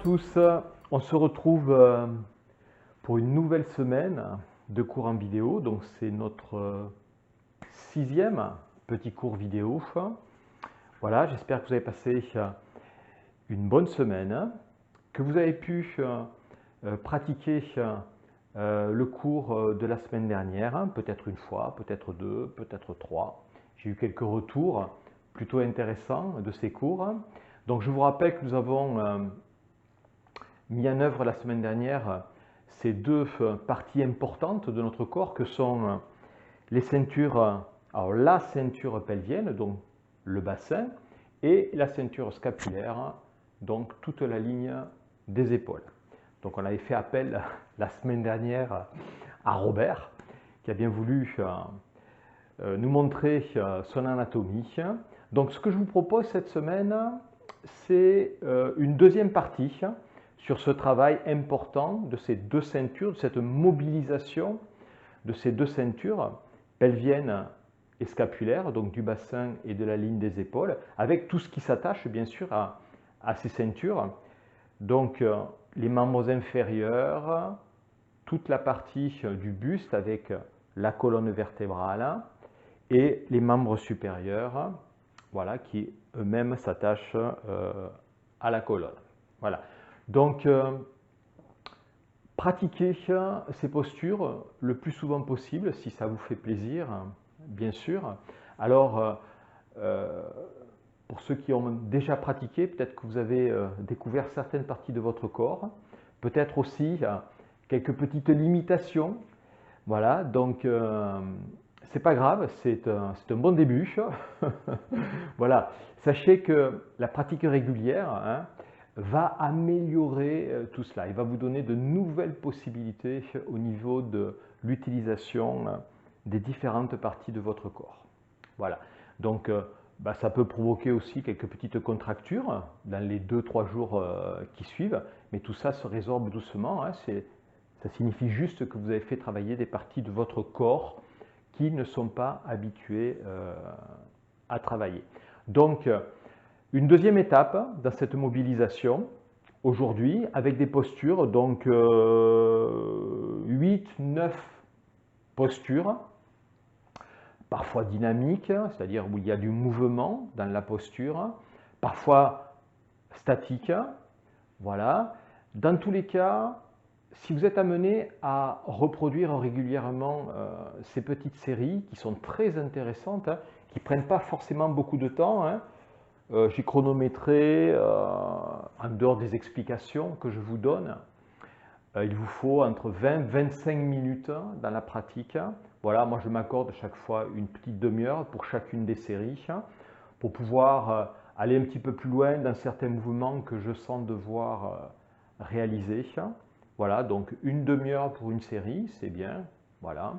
tous, on se retrouve pour une nouvelle semaine de cours en vidéo. Donc c'est notre sixième petit cours vidéo. Voilà, j'espère que vous avez passé une bonne semaine, que vous avez pu pratiquer le cours de la semaine dernière, peut-être une fois, peut-être deux, peut-être trois. J'ai eu quelques retours plutôt intéressants de ces cours. Donc je vous rappelle que nous avons mis en œuvre la semaine dernière ces deux parties importantes de notre corps que sont les ceintures, alors la ceinture pelvienne, donc le bassin, et la ceinture scapulaire, donc toute la ligne des épaules. Donc on avait fait appel la semaine dernière à Robert, qui a bien voulu nous montrer son anatomie. Donc ce que je vous propose cette semaine, c'est une deuxième partie sur ce travail important de ces deux ceintures, de cette mobilisation de ces deux ceintures, pelvienne et scapulaire, donc du bassin et de la ligne des épaules, avec tout ce qui s'attache bien sûr à ces ceintures. Donc les membres inférieurs, toute la partie du buste avec la colonne vertébrale et les membres supérieurs, voilà, qui eux-mêmes s'attachent à la colonne. Voilà. Donc, pratiquez ces postures le plus souvent possible, si ça vous fait plaisir, bien sûr. Alors, pour ceux qui ont déjà pratiqué, peut-être que vous avez découvert certaines parties de votre corps, peut-être aussi quelques petites limitations. Voilà, donc c'est pas grave, c'est un bon début. Voilà, sachez que la pratique régulière va améliorer tout cela. Il va vous donner de nouvelles possibilités au niveau de l'utilisation des différentes parties de votre corps. Voilà, donc ça peut provoquer aussi quelques petites contractures dans les 2-3 jours qui suivent, mais tout ça se résorbe doucement. Ça signifie juste que vous avez fait travailler des parties de votre corps qui ne sont pas habituées à travailler. Donc, une deuxième étape dans cette mobilisation, aujourd'hui, avec des postures, donc 8-9 postures, parfois dynamiques, c'est-à-dire où il y a du mouvement dans la posture, parfois statique, voilà. Dans tous les cas, si vous êtes amené à reproduire régulièrement ces petites séries qui sont très intéressantes, qui ne prennent pas forcément beaucoup de temps, j'ai chronométré, en dehors des explications que je vous donne, il vous faut entre 20 et 25 minutes dans la pratique. Voilà, moi je m'accorde chaque fois une petite demi-heure pour chacune des séries, pour pouvoir aller un petit peu plus loin dans certains mouvements que je sens devoir réaliser. Voilà, donc une demi-heure pour une série, c'est bien. Voilà,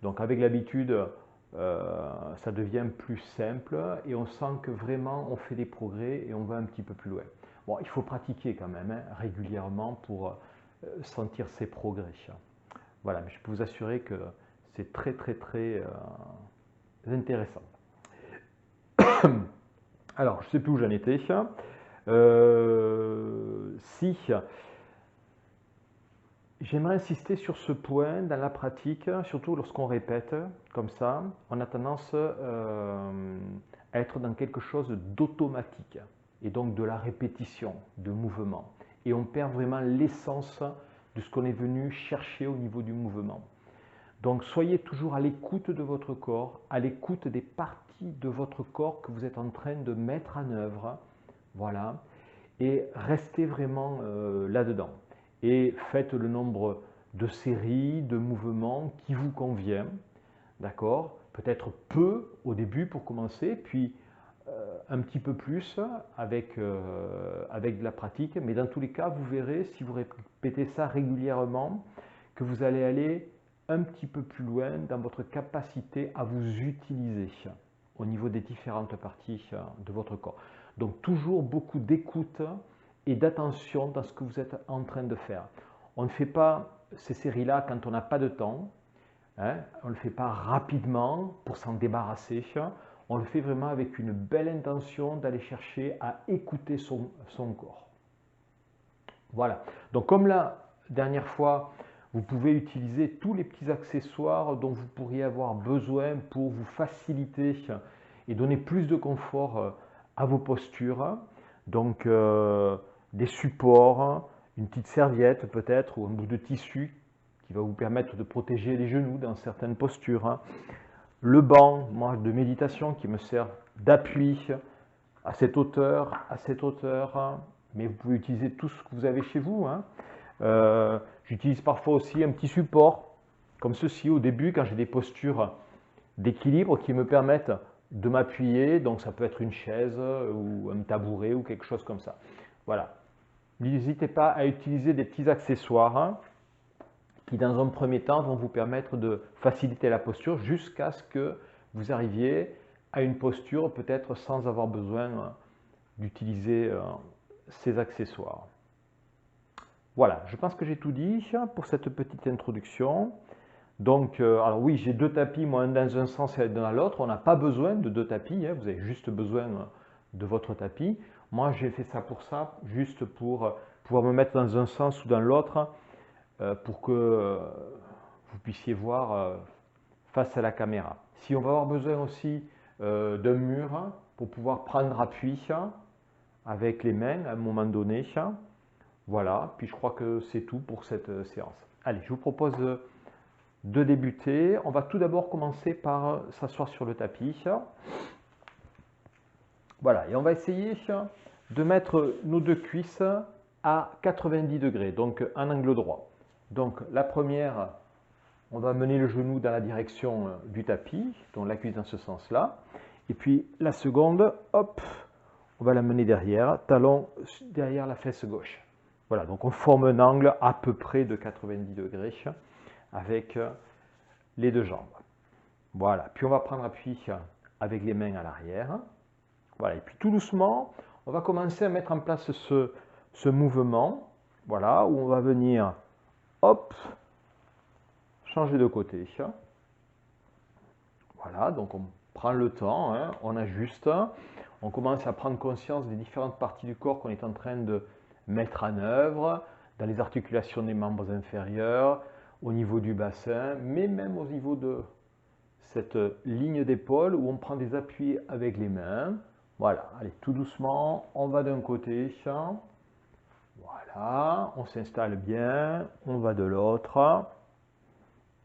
donc avec l'habitude, ça devient plus simple et on sent que vraiment on fait des progrès et on va un petit peu plus loin. Bon, il faut pratiquer quand même régulièrement pour sentir ces progrès. Voilà, mais je peux vous assurer que c'est très intéressant. Alors, je ne sais plus où j'en étais. Si j'aimerais insister sur ce point dans la pratique, surtout lorsqu'on répète comme ça, on a tendance à être dans quelque chose d'automatique et donc de la répétition, de mouvement. Et on perd vraiment l'essence de ce qu'on est venu chercher au niveau du mouvement. Donc soyez toujours à l'écoute de votre corps, à l'écoute des parties de votre corps que vous êtes en train de mettre en œuvre. Voilà. Et restez vraiment là-dedans. Et faites le nombre de séries, de mouvements qui vous convient. D'accord? Peut-être peu au début pour commencer, puis un petit peu plus avec de la pratique. Mais dans tous les cas, vous verrez, si vous répétez ça régulièrement, que vous allez aller un petit peu plus loin dans votre capacité à vous utiliser au niveau des différentes parties de votre corps. Donc toujours beaucoup d'écoute et d'attention dans ce que vous êtes en train de faire. On ne fait pas ces séries-là quand on n'a pas de temps, on ne le fait pas rapidement pour s'en débarrasser, on le fait vraiment avec une belle intention d'aller chercher à écouter son corps. Voilà. Donc comme la dernière fois, vous pouvez utiliser tous les petits accessoires dont vous pourriez avoir besoin pour vous faciliter et donner plus de confort à vos postures. Donc des supports, une petite serviette peut-être ou un bout de tissu qui va vous permettre de protéger les genoux dans certaines postures. Le banc, moi, de méditation qui me sert d'appui à cette hauteur, mais vous pouvez utiliser tout ce que vous avez chez vous. J'utilise parfois aussi un petit support, comme ceci au début, quand j'ai des postures d'équilibre qui me permettent de m'appuyer. Donc ça peut être une chaise ou un tabouret ou quelque chose comme ça. Voilà. N'hésitez pas à utiliser des petits accessoires qui, dans un premier temps, vont vous permettre de faciliter la posture jusqu'à ce que vous arriviez à une posture peut-être sans avoir besoin d'utiliser ces accessoires. Voilà, je pense que j'ai tout dit pour cette petite introduction. Donc, alors oui, j'ai deux tapis, moi un dans un sens et un dans l'autre. On n'a pas besoin de deux tapis, vous avez juste besoin de votre tapis. Moi, j'ai fait ça, juste pour pouvoir me mettre dans un sens ou dans l'autre, pour que vous puissiez voir face à la caméra. Si on va avoir besoin aussi d'un mur pour pouvoir prendre appui avec les mains à un moment donné. Voilà, puis je crois que c'est tout pour cette séance. Allez, je vous propose de débuter. On va tout d'abord commencer par s'asseoir sur le tapis. Voilà, et on va essayer de mettre nos deux cuisses à 90 degrés, donc un angle droit. Donc la première, on va mener le genou dans la direction du tapis, donc la cuisse dans ce sens-là. Et puis la seconde, hop, on va la mener derrière, talon derrière la fesse gauche. Voilà, donc on forme un angle à peu près de 90 degrés avec les deux jambes. Voilà, puis on va prendre appui avec les mains à l'arrière. Voilà, et puis tout doucement, on va commencer à mettre en place ce mouvement, voilà, où on va venir, hop, changer de côté. Voilà, donc on prend le temps, on ajuste, on commence à prendre conscience des différentes parties du corps qu'on est en train de mettre en œuvre, dans les articulations des membres inférieurs, au niveau du bassin, mais même au niveau de cette ligne d'épaule où on prend des appuis avec les mains. Voilà, allez, tout doucement, on va d'un côté, voilà, on s'installe bien, on va de l'autre.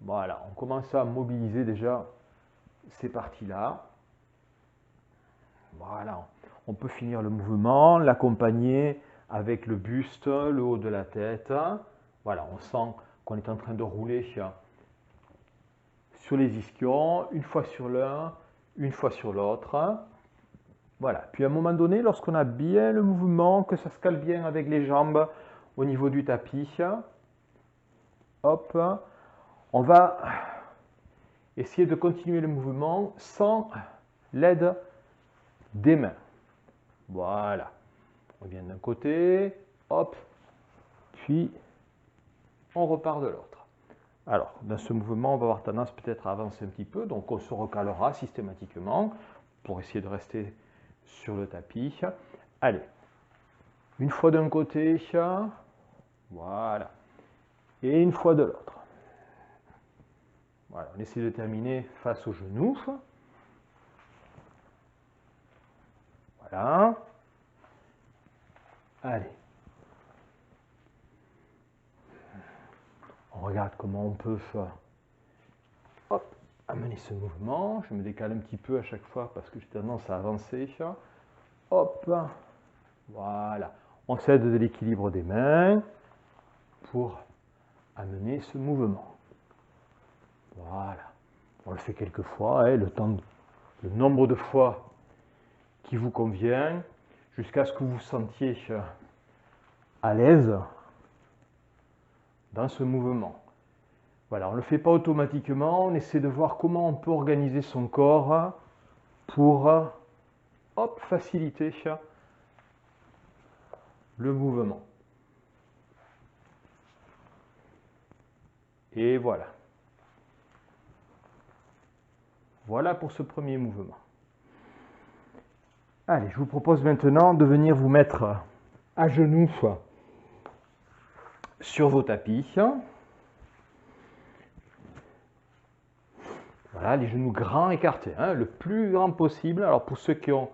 Voilà, on commence à mobiliser déjà ces parties-là. Voilà, on peut finir le mouvement, l'accompagner avec le buste, le haut de la tête. Voilà, on sent qu'on est en train de rouler sur les ischions, une fois sur l'un, une fois sur l'autre. Voilà, puis à un moment donné, lorsqu'on a bien le mouvement, que ça se cale bien avec les jambes au niveau du tapis, hop, on va essayer de continuer le mouvement sans l'aide des mains. Voilà, on revient d'un côté, hop, puis on repart de l'autre. Alors, dans ce mouvement, on va avoir tendance peut-être à avancer un petit peu, donc on se recalera systématiquement pour essayer de rester sur le tapis. Allez, une fois d'un côté, voilà, et une fois de l'autre. Voilà, on essaie de terminer face au genou. Voilà. Allez. On regarde comment on peut hop, amener ce mouvement. Je me décale un petit peu à chaque fois parce que j'ai tendance à avancer. Hop. Voilà. On s'aide de l'équilibre des mains pour amener ce mouvement. Voilà. On le fait quelques fois, le nombre de fois qui vous convient, jusqu'à ce que vous vous sentiez à l'aise dans ce mouvement. Voilà, on ne le fait pas automatiquement, on essaie de voir comment on peut organiser son corps pour hop, faciliter le mouvement. Et voilà. Voilà pour ce premier mouvement. Allez, je vous propose maintenant de venir vous mettre à genoux sur vos tapis. Voilà, les genoux grands écartés, hein, le plus grand possible. Alors pour ceux qui ont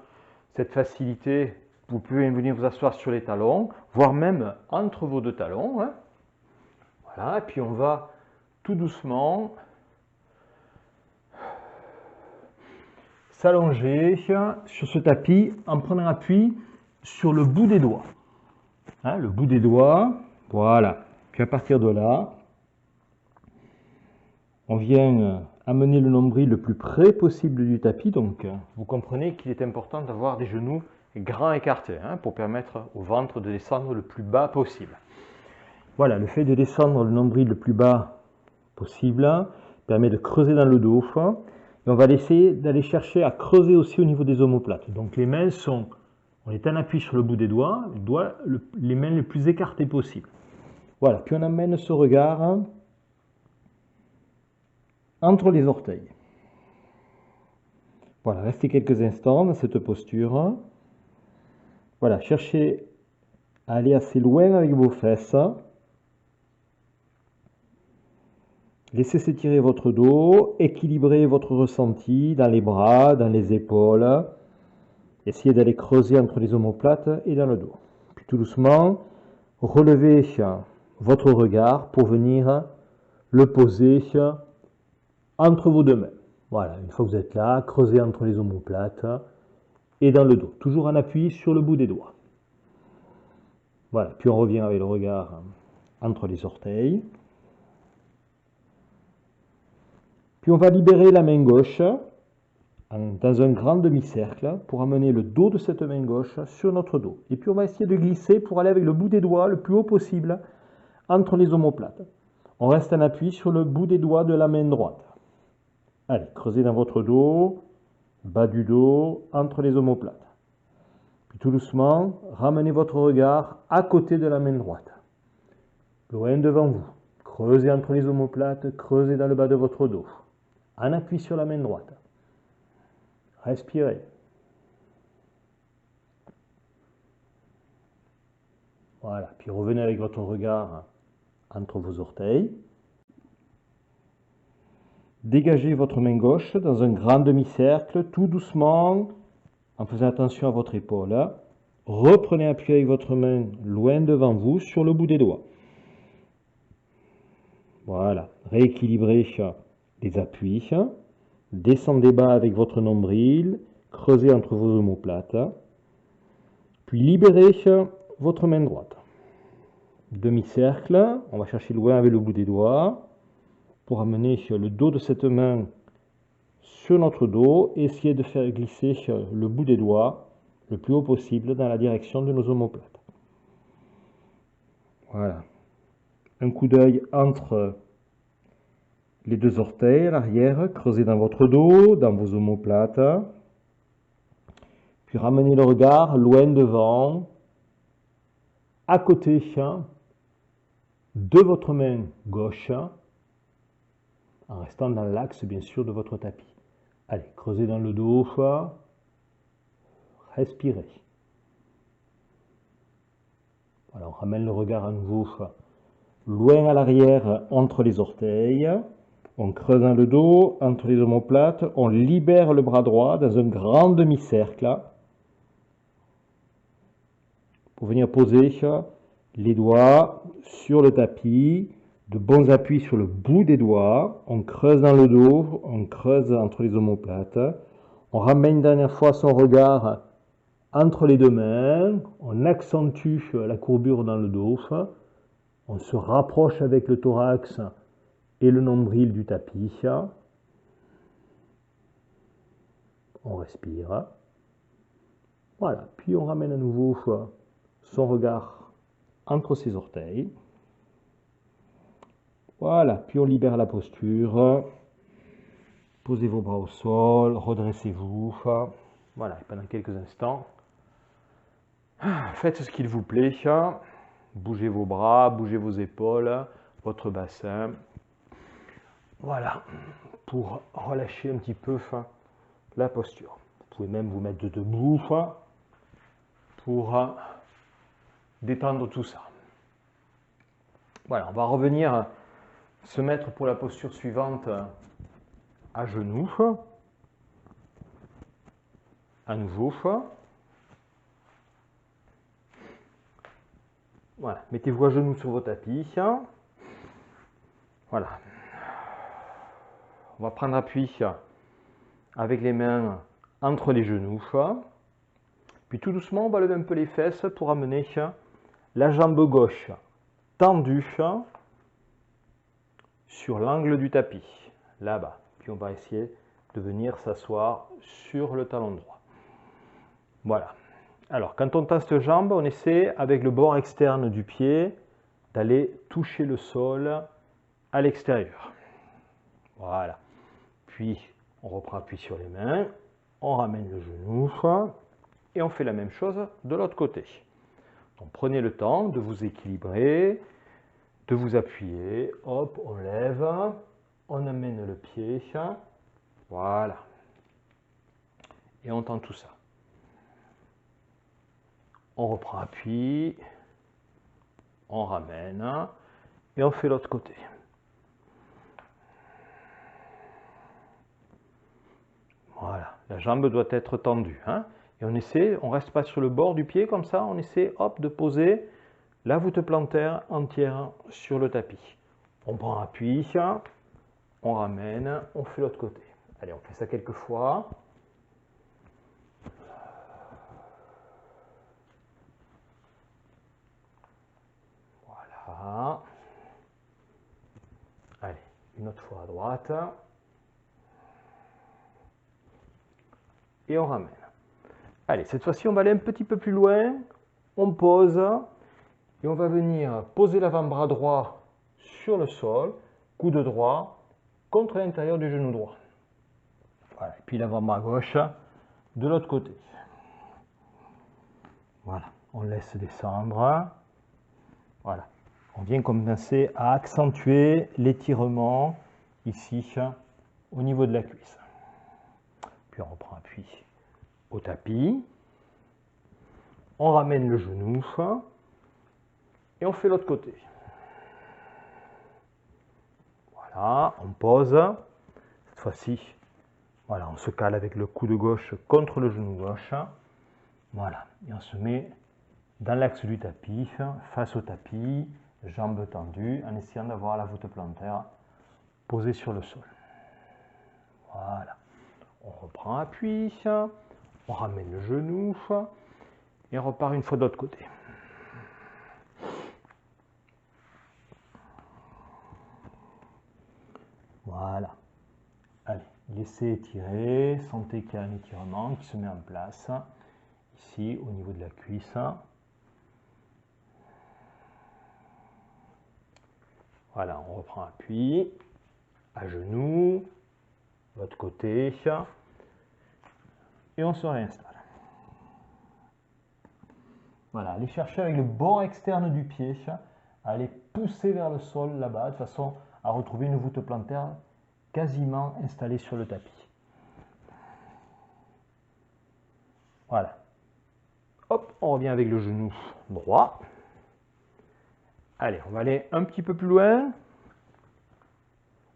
cette facilité, vous pouvez venir vous asseoir sur les talons, voire même entre vos deux talons. Hein. Voilà, et puis on va tout doucement s'allonger sur ce tapis en prenant appui sur le bout des doigts. Hein, le bout des doigts, voilà. Puis à partir de là, on vient amener le nombril le plus près possible du tapis. Donc vous comprenez qu'il est important d'avoir des genoux grands écartés hein, pour permettre au ventre de descendre le plus bas possible. Voilà, le fait de descendre le nombril le plus bas possible permet de creuser dans le dos. Et on va essayer d'aller chercher à creuser aussi au niveau des omoplates. Donc les mains sont, on est en appui sur le bout des doigts, les mains les plus écartées possible. Voilà, puis on amène ce regard entre les orteils. Voilà, restez quelques instants dans cette posture. Voilà, cherchez à aller assez loin avec vos fesses. Laissez s'étirer votre dos, équilibrez votre ressenti dans les bras, dans les épaules. Essayez d'aller creuser entre les omoplates et dans le dos. Puis tout doucement, relevez votre regard pour venir le poser entre vos deux mains. Voilà, une fois que vous êtes là, creusez entre les omoplates et dans le dos. Toujours en appui sur le bout des doigts. Voilà, puis on revient avec le regard entre les orteils. Puis on va libérer la main gauche dans un grand demi-cercle pour amener le dos de cette main gauche sur notre dos. Et puis on va essayer de glisser pour aller avec le bout des doigts le plus haut possible entre les omoplates. On reste en appui sur le bout des doigts de la main droite. Allez, creusez dans votre dos, bas du dos, entre les omoplates. Puis tout doucement, ramenez votre regard à côté de la main droite. Loin devant vous. Creusez entre les omoplates, creusez dans le bas de votre dos. En appui sur la main droite. Respirez. Voilà, puis revenez avec votre regard entre vos orteils. Dégagez votre main gauche dans un grand demi-cercle, tout doucement, en faisant attention à votre épaule. Reprenez appui avec votre main loin devant vous, sur le bout des doigts. Voilà, rééquilibrez les appuis. Descendez bas avec votre nombril, creusez entre vos omoplates. Puis libérez votre main droite. Demi-cercle, on va chercher loin avec le bout des doigts pour amener le dos de cette main sur notre dos et essayer de faire glisser le bout des doigts le plus haut possible dans la direction de nos omoplates. Voilà. Un coup d'œil entre les deux orteils à l'arrière, creusez dans votre dos, dans vos omoplates. Puis ramenez le regard loin devant, à côté de votre main gauche, en restant dans l'axe bien sûr de votre tapis. Allez, creusez dans le dos, respirez. Voilà, on ramène le regard à nouveau loin à l'arrière entre les orteils. On creuse dans le dos, entre les omoplates, on libère le bras droit dans un grand demi-cercle pour venir poser les doigts sur le tapis, de bons appuis sur le bout des doigts, on creuse dans le dos, on creuse entre les omoplates, on ramène une dernière fois son regard entre les deux mains, on accentue la courbure dans le dos, on se rapproche avec le thorax et le nombril du tapis. On respire. Voilà, puis on ramène à nouveau son regard entre ses orteils. Voilà, puis on libère la posture. Posez vos bras au sol, redressez-vous. Voilà, et pendant quelques instants, faites ce qu'il vous plaît. Bougez vos bras, bougez vos épaules, votre bassin. Voilà, pour relâcher un petit peu la posture. Vous pouvez même vous mettre debout pour détendre tout ça. Voilà, on va revenir se mettre pour la posture suivante à genoux. À nouveau. Voilà, mettez-vous à genoux sur vos tapis. Voilà. On va prendre appui avec les mains entre les genoux. Puis tout doucement, on va lever un peu les fesses pour amener la jambe gauche tendue sur l'angle du tapis, là-bas. Puis on va essayer de venir s'asseoir sur le talon droit. Voilà. Alors, quand on tend cette jambe, on essaie avec le bord externe du pied d'aller toucher le sol à l'extérieur. Voilà. Puis, on reprend appui sur les mains, on ramène le genou et on fait la même chose de l'autre côté. Donc, prenez le temps de vous équilibrer, de vous appuyer. Hop, on lève, on amène le pied. Voilà. Et on tend tout ça. On reprend appui, on ramène et on fait l'autre côté. Voilà, la jambe doit être tendue. Et on essaie, on ne reste pas sur le bord du pied comme ça, on essaie hop, de poser la voûte plantaire entière sur le tapis. On prend appui, on ramène, on fait l'autre côté. Allez, on fait ça quelques fois. Voilà. Allez, une autre fois à droite. Et on ramène. Allez, cette fois-ci, on va aller un petit peu plus loin. On pose et on va venir poser l'avant-bras droit sur le sol, coude droit contre l'intérieur du genou droit. Voilà. Et puis l'avant-bras gauche de l'autre côté. Voilà, on laisse descendre. Voilà, on vient commencer à accentuer l'étirement ici au niveau de la cuisse. Puis on reprend appui au tapis. On ramène le genou et on fait l'autre côté. Voilà, on pose. Cette fois-ci, voilà, on se cale avec le coude gauche contre le genou gauche. Voilà, et on se met dans l'axe du tapis, face au tapis, jambes tendues, en essayant d'avoir la voûte plantaire posée sur le sol. Voilà, on reprend appui, on ramène le genou et on repart une fois de l'autre côté. Voilà. Allez, laissez étirer, sentez qu'il y a un étirement qui se met en place, ici au niveau de la cuisse. Voilà, on reprend appui, à genoux, l'autre côté, et on se réinstalle. Voilà, allez chercher avec le bord externe du pied, à aller pousser vers le sol là-bas, de façon à retrouver une voûte plantaire quasiment installée sur le tapis. Voilà. Hop, on revient avec le genou droit. Allez, on va aller un petit peu plus loin.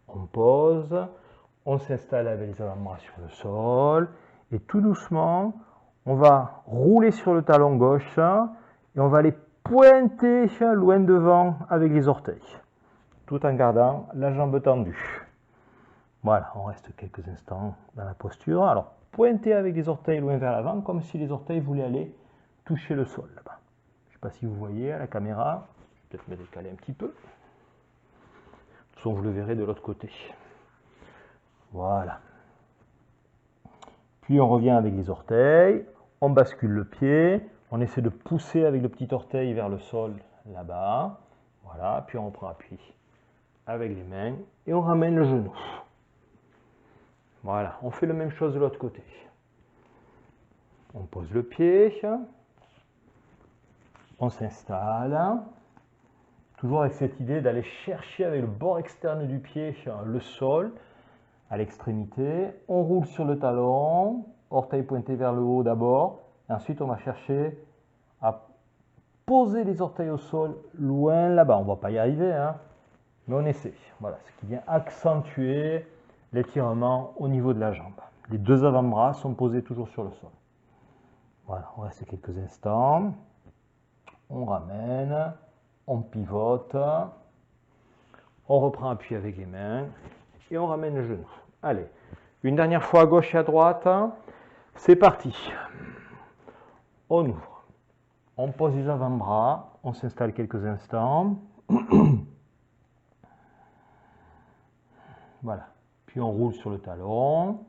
On pose, on s'installe avec les avant-bras sur le sol. Et tout doucement, on va rouler sur le talon gauche et on va aller pointer loin devant avec les orteils, tout en gardant la jambe tendue. Voilà, on reste quelques instants dans la posture. Alors, pointez avec les orteils loin vers l'avant, comme si les orteils voulaient aller toucher le sol là-bas. Je ne sais pas si vous voyez à la caméra, je vais peut-être me décaler un petit peu. De toute façon, vous le verrez de l'autre côté. Voilà. Puis on revient avec les orteils, on bascule le pied, on essaie de pousser avec le petit orteil vers le sol là-bas. Voilà, puis on reprend appui avec les mains et on ramène le genou. Voilà, on fait la même chose de l'autre côté. On pose le pied, on s'installe, toujours avec cette idée d'aller chercher avec le bord externe du pied le sol à l'extrémité. On roule sur le talon, orteil pointé vers le haut d'abord, et ensuite on va chercher à Posez les orteils au sol, loin là-bas. On ne va pas y arriver, hein, mais on essaie. Voilà, ce qui vient accentuer l'étirement au niveau de la jambe. Les deux avant-bras sont posés toujours sur le sol. Voilà, on reste quelques instants. On ramène, on pivote, on reprend appui avec les mains et on ramène le genou. Allez, une dernière fois à gauche et à droite. C'est parti. On ouvre. On pose les avant-bras. On s'installe quelques instants. Voilà. Puis on roule sur le talon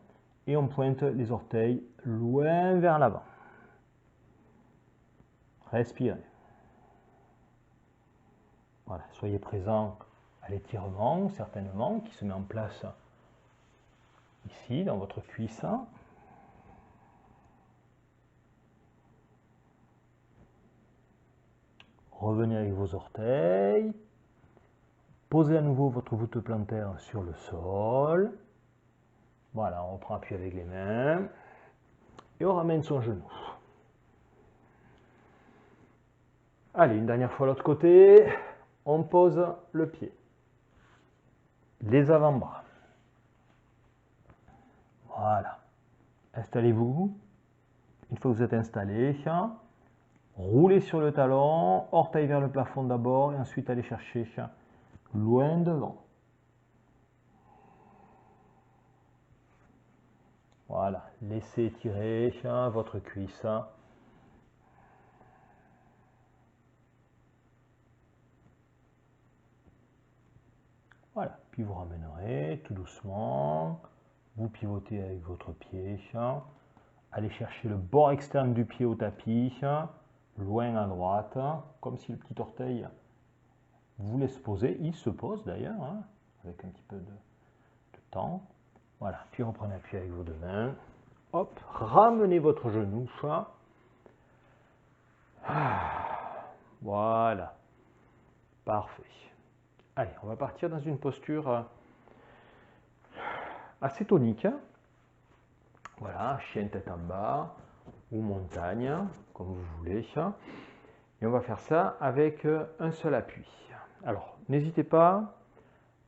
et on pointe les orteils loin vers l'avant. Respirez. Voilà. Soyez présent à l'étirement, certainement, qui se met en place ici, dans votre cuisse. Revenez avec vos orteils. Posez à nouveau votre voûte plantaire sur le sol. Voilà, on reprend appui avec les mains. Et on ramène son genou. Allez, une dernière fois l'autre côté. On pose le pied. Les avant-bras. Voilà. Installez-vous. Une fois que vous êtes installé, roulez sur le talon, orteil vers le plafond d'abord et ensuite allez chercher loin devant. Voilà, laissez étirer votre cuisse. Voilà, puis vous ramènerez tout doucement. Vous pivotez avec votre pied. Allez chercher le bord externe du pied au tapis, loin à droite, comme si le petit orteil voulait se poser. Il se pose d'ailleurs, avec un petit peu de temps. Voilà, puis reprenez appui avec vos deux mains. Hop, ramenez votre genou. Voilà, parfait. Allez, on va partir dans une posture assez tonique. Voilà, chien tête en bas ou montagne, comme vous voulez. Et on va faire ça avec un seul appui. Alors, n'hésitez pas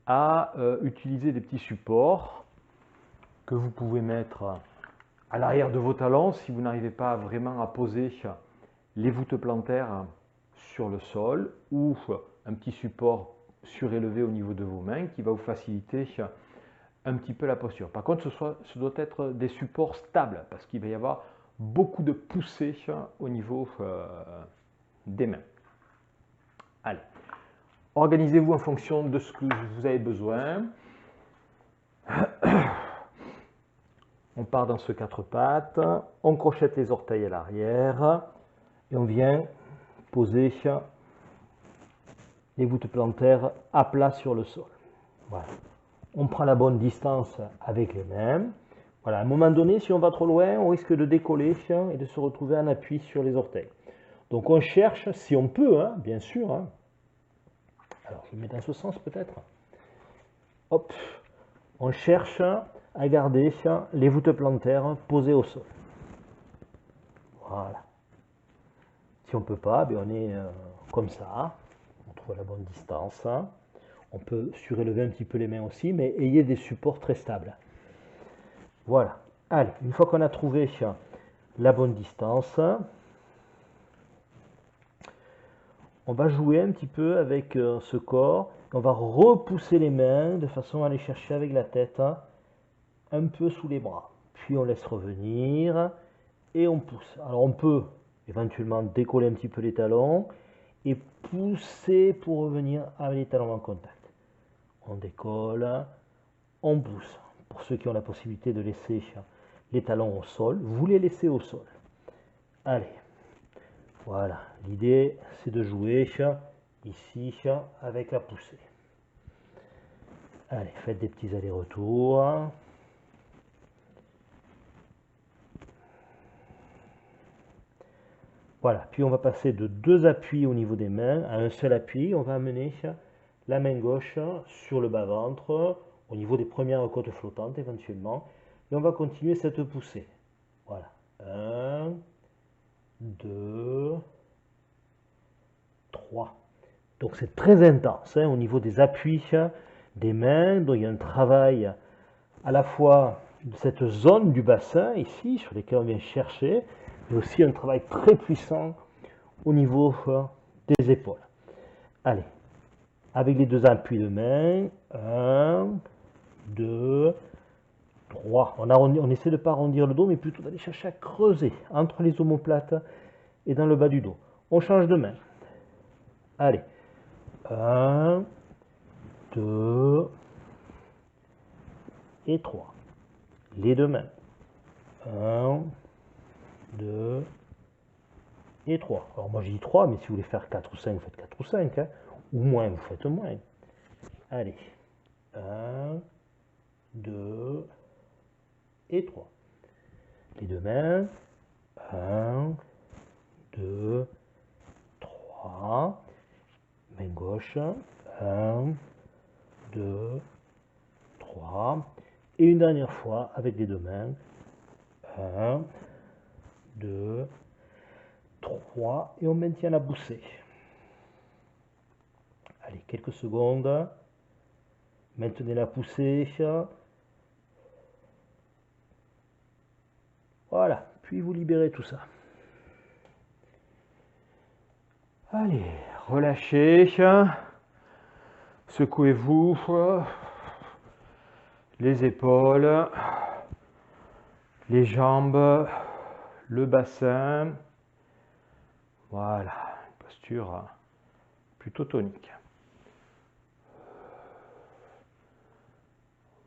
à utiliser des petits supports que vous pouvez mettre à l'arrière de vos talons si vous n'arrivez pas vraiment à poser les voûtes plantaires sur le sol, ou un petit support surélevé au niveau de vos mains qui va vous faciliter un petit peu la posture. Par contre, ce doit être des supports stables parce qu'il va y avoir beaucoup de poussées au niveau des mains. Allez, organisez-vous en fonction de ce que vous avez besoin. On part dans ce quatre pattes, on crochette les orteils à l'arrière et on vient poser les voûtes plantaires à plat sur le sol. Voilà. On prend la bonne distance avec les mains. Voilà, à un moment donné, si on va trop loin, on risque de décoller et de se retrouver en appui sur les orteils. Donc on cherche, si on peut, bien sûr. Alors je mets dans ce sens peut-être. Hop, on cherche à garder les voûtes plantaires posées au sol. Voilà. Si on ne peut pas, on est comme ça. On trouve la bonne distance. On peut surélever un petit peu les mains aussi, mais ayez des supports très stables. Voilà. Allez, une fois qu'on a trouvé la bonne distance, on va jouer un petit peu avec ce corps. On va repousser les mains de façon à les chercher avec la tête un peu sous les bras. Puis on laisse revenir et on pousse. Alors on peut éventuellement décoller un petit peu les talons et pousser pour revenir avec les talons en contact. On décolle, on pousse. Pour ceux qui ont la possibilité de laisser les talons au sol, vous les laissez au sol. Allez, voilà. L'idée, c'est de jouer ici avec la poussée. Allez, faites des petits allers-retours. Voilà, puis on va passer de deux appuis au niveau des mains à un seul appui. On va amener la main gauche sur le bas-ventre, au niveau des premières côtes flottantes éventuellement. Et on va continuer cette poussée. Voilà. 1, 2, 3. Donc c'est très intense au niveau des appuis des mains. Donc il y a un travail à la fois de cette zone du bassin ici, sur lesquelles on vient chercher, mais aussi un travail très puissant au niveau des épaules. Allez, avec les deux appuis de main, 1, 2, 3. On essaie de ne pas arrondir le dos, mais plutôt d'aller chercher à creuser entre les omoplates et dans le bas du dos. On change de main. Allez, 1, 2 et 3. Les deux mains. 1, 2 et 3. Alors moi je dis 3, mais si vous voulez faire 4 ou 5, vous faites 4 ou 5. Ou moins, vous faites moins. Allez. 1, 2 et 3. Les deux mains. 1, 2, 3. Main gauche. 1, 2, 3. Et une dernière fois avec les deux mains. 1, 2, 3. Et on maintient la poussée. Allez, quelques secondes. Maintenez la poussée. Voilà, puis vous libérez tout ça. Allez, relâchez, secouez-vous, les épaules, les jambes, le bassin. Voilà, une posture plutôt tonique.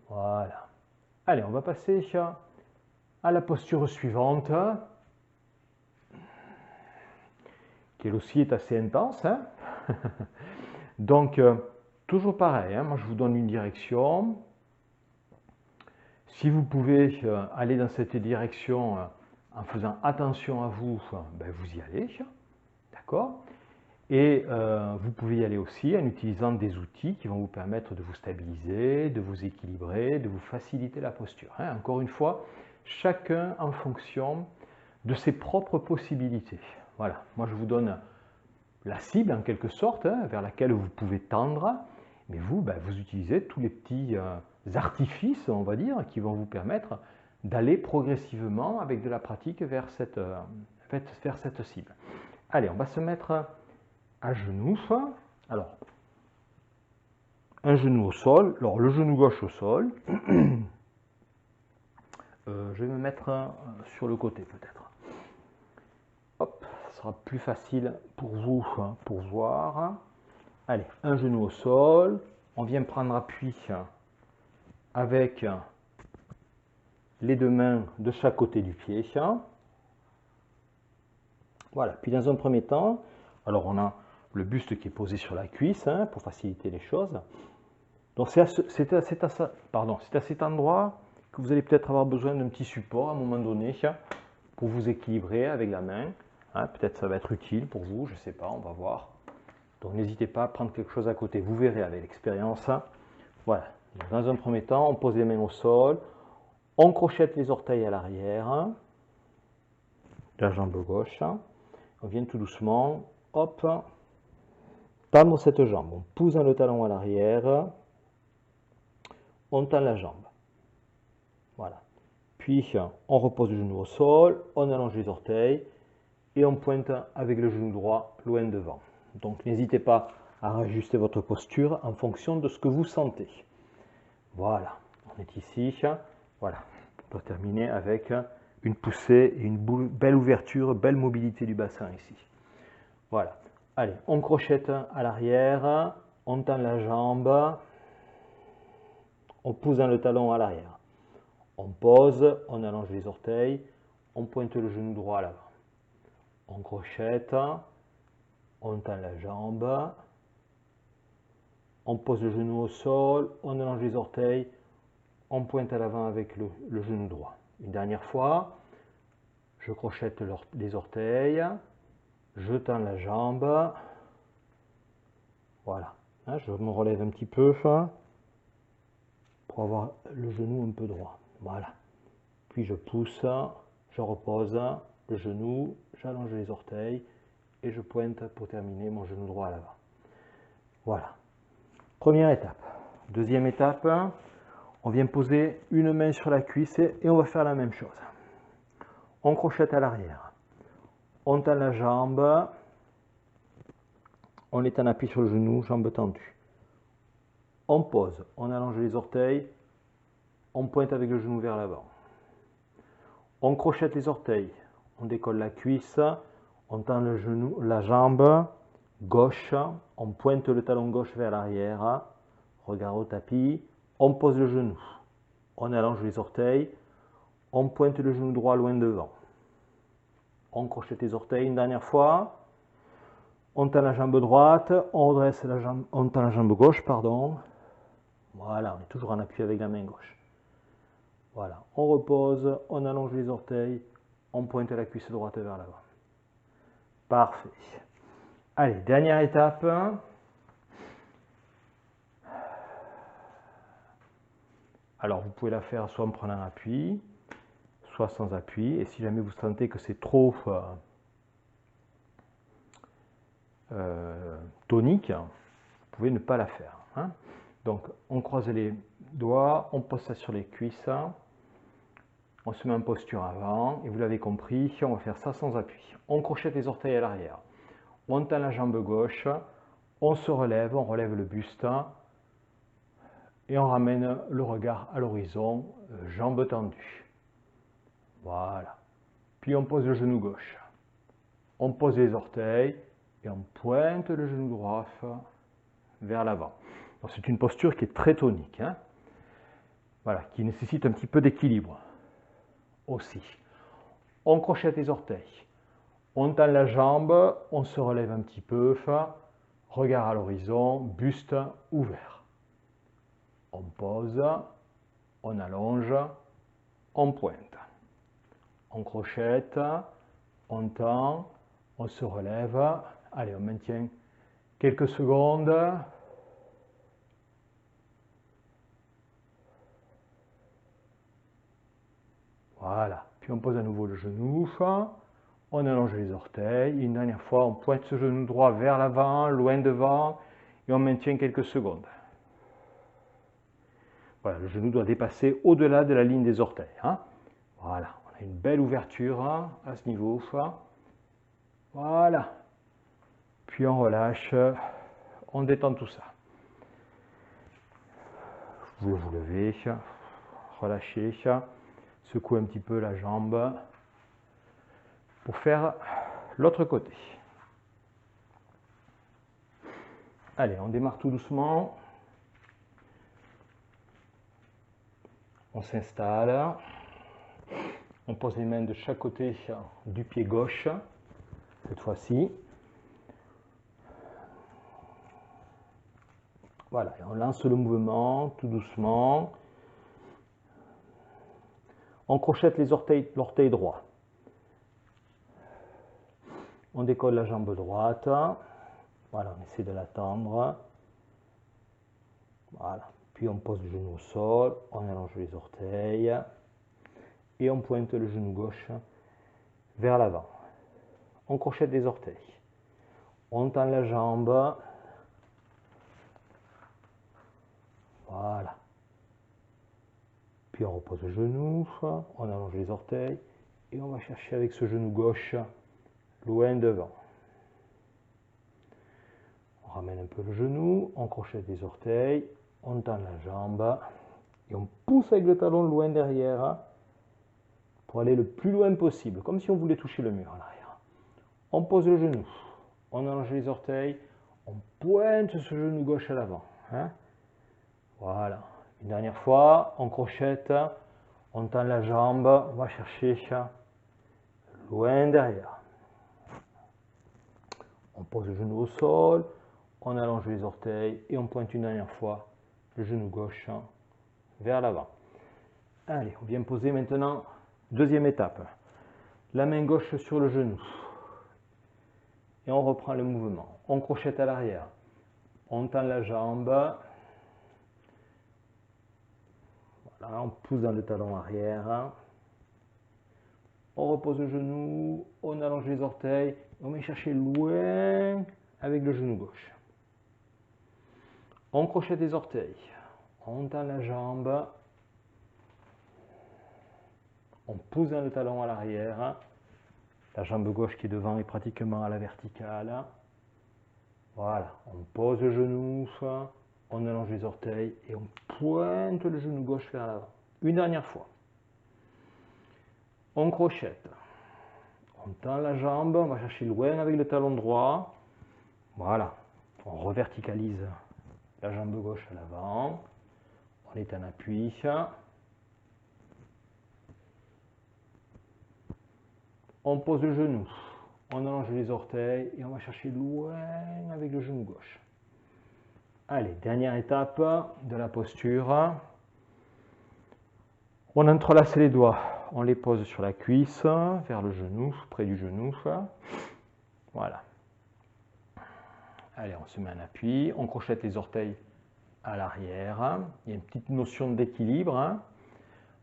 Voilà. Allez, on va passer à la posture suivante, qui elle aussi est assez intense. Donc, toujours pareil, moi je vous donne une direction. Si vous pouvez aller dans cette direction en faisant attention à vous, ben vous y allez, d'accord? Et vous pouvez y aller aussi en utilisant des outils qui vont vous permettre de vous stabiliser, de vous équilibrer, de vous faciliter la posture. Encore une fois, chacun en fonction de ses propres possibilités. Voilà, moi je vous donne la cible en quelque sorte, vers laquelle vous pouvez tendre, mais vous, vous utilisez tous les petits artifices, on va dire, qui vont vous permettre d'aller progressivement avec de la pratique vers cette cible. Allez, on va se mettre à genoux. Alors, un genou au sol, alors le genou gauche au sol. Je vais me mettre sur le côté peut-être. Hop, ça sera plus facile pour vous pour voir. Allez, un genou au sol. On vient prendre appui avec les deux mains de chaque côté du pied. Voilà, puis dans un premier temps, alors on a le buste qui est posé sur la cuisse pour faciliter les choses. Donc c'est à cet endroit que vous allez peut-être avoir besoin d'un petit support à un moment donné pour vous équilibrer avec la main. Peut-être ça va être utile pour vous, je ne sais pas, on va voir. Donc n'hésitez pas à prendre quelque chose à côté, vous verrez avec l'expérience. Voilà, dans un premier temps, on pose les mains au sol, on crochette les orteils à l'arrière, la jambe gauche, on vient tout doucement, hop, tendre cette jambe, on pousse le talon à l'arrière, on tend la jambe. Voilà. Puis on repose le genou au sol, on allonge les orteils et on pointe avec le genou droit loin devant. Donc n'hésitez pas à ajuster votre posture en fonction de ce que vous sentez. Voilà, on est ici. Voilà, on va terminer avec une poussée et une belle ouverture, belle mobilité du bassin ici. Voilà. Allez, on crochette à l'arrière, on tend la jambe, on pousse dans le talon à l'arrière. On pose, on allonge les orteils, on pointe le genou droit à l'avant. On crochette, on tend la jambe, on pose le genou au sol, on allonge les orteils, on pointe à l'avant avec le genou droit. Une dernière fois, je crochette les orteils, je tends la jambe, voilà. Je me relève un petit peu pour avoir le genou un peu droit. Voilà. Puis je pousse, je repose le genou, j'allonge les orteils et je pointe pour terminer mon genou droit à l'avant. Voilà. Première étape. Deuxième étape, on vient poser une main sur la cuisse et on va faire la même chose. On crochette à l'arrière. On tend la jambe. On est en appui sur le genou, jambe tendue. On pose, on allonge les orteils. On pointe avec le genou vers l'avant. On crochette les orteils. On décolle la cuisse. On tend le genou, la jambe gauche. On pointe le talon gauche vers l'arrière. Regard au tapis. On pose le genou. On allonge les orteils. On pointe le genou droit loin devant. On crochette les orteils une dernière fois. On tend la jambe droite. On redresse la jambe. On tend la jambe gauche, pardon. Voilà, on est toujours en appui avec la main gauche. Voilà, on repose. On allonge les orteils. On pointe la cuisse droite vers l'avant. Parfait. Allez, dernière étape. Alors, vous pouvez la faire soit en prenant appui, soit sans appui. Et si jamais vous sentez que c'est trop tonique, vous pouvez ne pas la faire. Hein. Donc, on croise les doigts, on pose ça sur les cuisses, on se met en posture avant, et vous l'avez compris, on va faire ça sans appui. On crochette les orteils à l'arrière, on tend la jambe gauche, on se relève, on relève le buste, et on ramène le regard à l'horizon, jambes tendues. Voilà. Puis on pose le genou gauche. On pose les orteils et on pointe le genou droit vers l'avant. C'est une posture qui est très tonique, hein. Voilà, qui nécessite un petit peu d'équilibre aussi. On crochette les orteils. On tend la jambe, on se relève un petit peu, regard à l'horizon, buste ouvert. On pose, on allonge, on pointe. On crochette, on tend, on se relève. Allez, on maintient quelques secondes. Voilà. Puis on pose à nouveau le genou. On allonge les orteils. Une dernière fois, on pointe ce genou droit vers l'avant, loin devant, et on maintient quelques secondes. Voilà, le genou doit dépasser au-delà de la ligne des orteils. Hein. Voilà, on a une belle ouverture à ce niveau. Voilà. Puis on relâche, on détend tout ça. Vous vous levez, relâchez, secouez un petit peu la jambe pour faire l'autre côté. Allez, on démarre tout doucement. On s'installe. On pose les mains de chaque côté du pied gauche, cette fois-ci. Voilà, et on lance le mouvement tout doucement. On crochette les orteils, l'orteil droit. On décolle la jambe droite. Voilà, on essaie de la tendre. Voilà. Puis on pose le genou au sol, on allonge les orteils et on pointe le genou gauche vers l'avant. On crochette les orteils. On tend la jambe. Voilà. Puis on repose le genou, on allonge les orteils et on va chercher avec ce genou gauche loin devant. On ramène un peu le genou, on crochette les orteils, on tend la jambe et on pousse avec le talon loin derrière pour aller le plus loin possible, comme si on voulait toucher le mur en arrière. On pose le genou, on allonge les orteils, on pointe ce genou gauche à l'avant. Hein. Voilà. Une dernière fois, on crochette, on tend la jambe, on va chercher loin derrière. On pose le genou au sol, on allonge les orteils et on pointe une dernière fois le genou gauche vers l'avant. Allez, on vient poser maintenant, deuxième étape. La main gauche sur le genou. Et on reprend le mouvement. On crochette à l'arrière. On tend la jambe. Voilà, on pousse dans le talon arrière. on repose le genou, on allonge les orteils, on vient chercher loin avec le genou gauche. On crochette les orteils, on tend la jambe, on pousse dans le talon à l'arrière, la jambe gauche qui est devant est pratiquement à la verticale. Voilà, on pose le genou, on allonge les orteils et on pointe le genou gauche vers l'avant. Une dernière fois. On crochette. On tend la jambe, on va chercher loin avec le talon droit. Voilà, on reverticalise la jambe gauche à l'avant. On est en appui. On pose le genou, on allonge les orteils et on va chercher loin avec le genou gauche. Allez, dernière étape de la posture. On entrelace les doigts, on les pose sur la cuisse, vers le genou, près du genou. Voilà. Allez, on se met en appui, on crochette les orteils à l'arrière. Il y a une petite notion d'équilibre.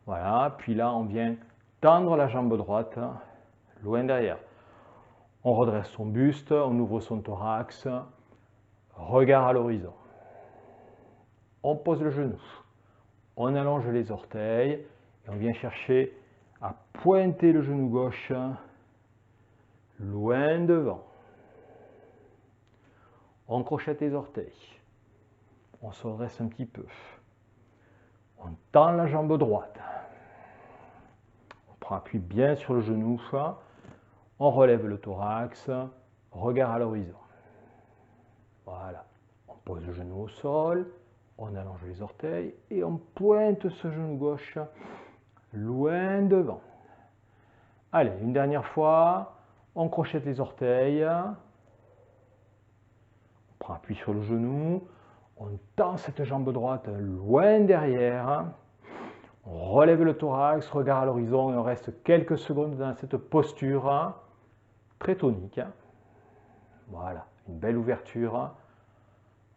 Voilà, puis là, on vient tendre la jambe droite, loin derrière. On redresse son buste, on ouvre son thorax, regard à l'horizon. On pose le genou, on allonge les orteils et on vient chercher à pointer le genou gauche loin devant. On crochette les orteils, on se redresse un petit peu. On tend la jambe droite. On prend appui bien sur le genou, on relève le thorax, regard à l'horizon. Voilà, on pose le genou au sol, on allonge les orteils et on pointe ce genou gauche loin devant. Allez, une dernière fois, on crochette les orteils, on prend appui sur le genou, on tend cette jambe droite loin derrière, on relève le thorax, regard à l'horizon et on reste quelques secondes dans cette posture très tonique. Voilà, une belle ouverture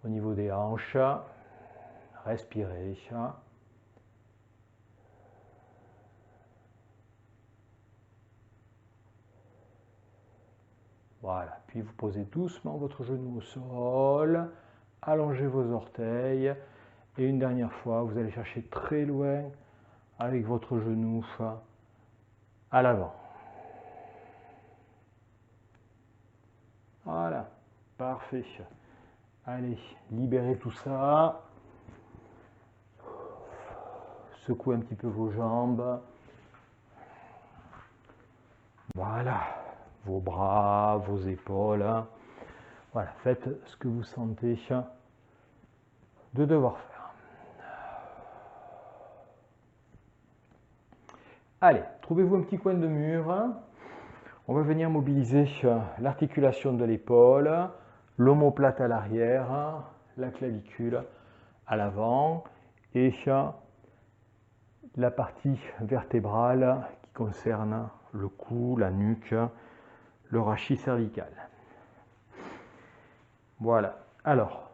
au niveau des hanches. Respirez. Voilà, puis vous posez doucement votre genou au sol, allongez vos orteils et une dernière fois, vous allez chercher très loin avec votre genou à l'avant. Voilà, parfait. Allez, libérez tout ça. Secouez un petit peu vos jambes. Voilà, vos bras, vos épaules. Voilà, faites ce que vous sentez de devoir faire. Allez, trouvez-vous un petit coin de mur. On va venir mobiliser l'articulation de l'épaule, l'omoplate à l'arrière, la clavicule à l'avant et la partie vertébrale qui concerne le cou, la nuque, le rachis cervical. Voilà. Alors,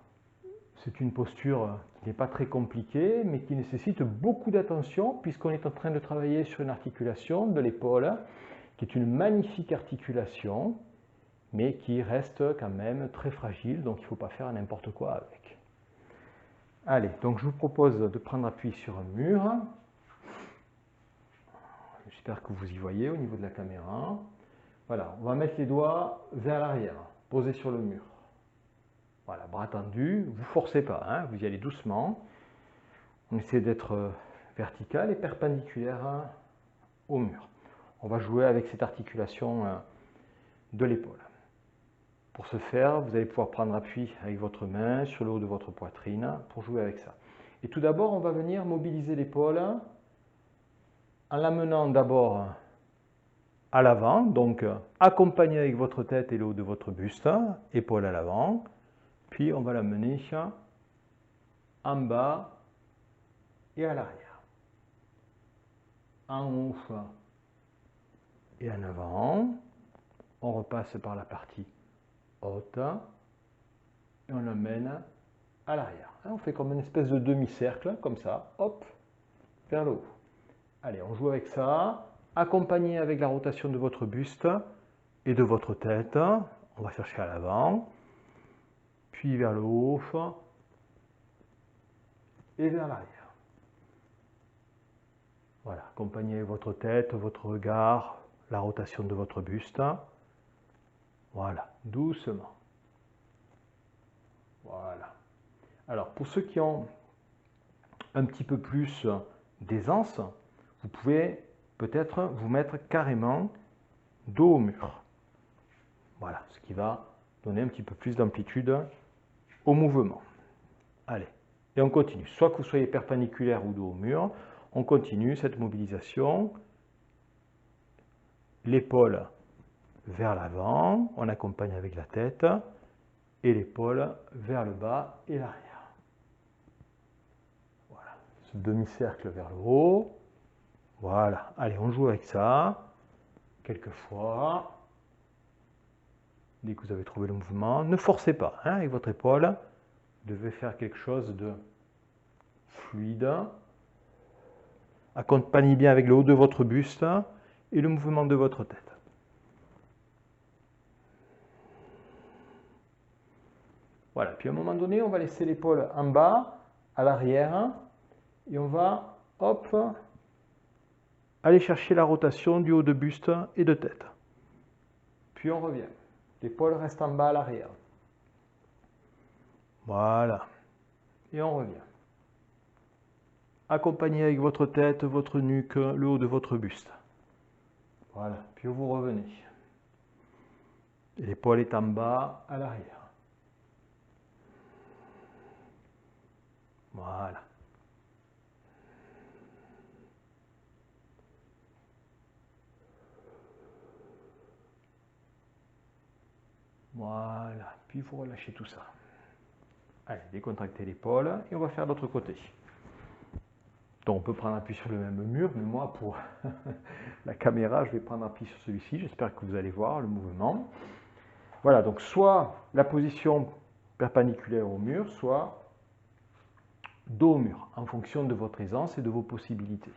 c'est une posture qui n'est pas très compliquée, mais qui nécessite beaucoup d'attention puisqu'on est en train de travailler sur une articulation de l'épaule qui est une magnifique articulation, mais qui reste quand même très fragile, donc il ne faut pas faire n'importe quoi avec. Allez, donc je vous propose de prendre appui sur un mur. J'espère que vous y voyez au niveau de la caméra. Voilà, on va mettre les doigts vers l'arrière, posés sur le mur. Voilà, bras tendus, vous ne forcez pas, hein, vous y allez doucement. On essaie d'être vertical et perpendiculaire au mur. On va jouer avec cette articulation de l'épaule. Pour ce faire, vous allez pouvoir prendre appui avec votre main sur le haut de votre poitrine pour jouer avec ça. Et tout d'abord, on va venir mobiliser l'épaule en l'amenant d'abord à l'avant, donc accompagné avec votre tête et le haut de votre buste, épaule à l'avant. Puis on va l'amener en bas et à l'arrière. En haut et en avant. On repasse par la partie haute et on l'amène à l'arrière. On fait comme une espèce de demi-cercle, comme ça, hop, vers le haut. Allez, on joue avec ça. accompagné avec la rotation de votre buste et de votre tête. On va chercher à l'avant, puis vers le haut et vers l'arrière. Voilà, accompagnez votre tête, votre regard, la rotation de votre buste. Voilà, doucement. Voilà. Alors, pour ceux qui ont un petit peu plus d'aisance, vous pouvez peut-être vous mettre carrément dos au mur. Voilà, ce qui va donner un petit peu plus d'amplitude au mouvement. Allez, et on continue. Soit que vous soyez perpendiculaire ou dos au mur, on continue cette mobilisation. L'épaule vers l'avant, on accompagne avec la tête, et l'épaule vers le bas et l'arrière. Voilà, ce demi-cercle vers le haut. Voilà, allez, on joue avec ça, quelques fois. Dès que vous avez trouvé le mouvement, ne forcez pas hein, avec votre épaule. Vous devez faire quelque chose de fluide. Accompagnez bien avec le haut de votre buste et le mouvement de votre tête. Voilà, puis à un moment donné, on va laisser l'épaule en bas, à l'arrière, et on va, hop, aller chercher la rotation du haut de buste et de tête. Puis on revient. L'épaule reste en bas à l'arrière. Voilà. Et on revient. Accompagnez avec votre tête, votre nuque, le haut de votre buste. Voilà. Puis vous revenez. L'épaule est en bas à l'arrière. Voilà. Voilà. Puis vous relâchez tout ça. Allez, décontractez l'épaule et on va faire l'autre côté. Donc on peut prendre appui sur le même mur, mais moi pour la caméra, je vais prendre appui sur celui-ci. J'espère que vous allez voir le mouvement. Voilà, donc soit la position perpendiculaire au mur, soit dos au mur, en fonction de votre aisance et de vos possibilités.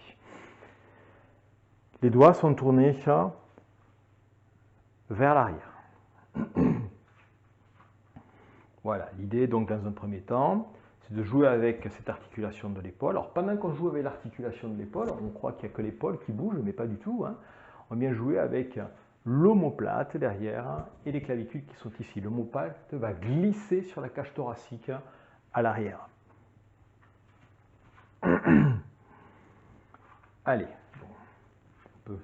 Les doigts sont tournés vers l'arrière. Voilà, l'idée donc dans un premier temps, c'est de jouer avec cette articulation de l'épaule. Alors pendant qu'on joue avec l'articulation de l'épaule, on croit qu'il n'y a que l'épaule qui bouge, mais pas du tout. Hein. On vient jouer avec l'omoplate derrière et les clavicules qui sont ici. L'omoplate va glisser sur la cage thoracique à l'arrière. Allez, bon, on peut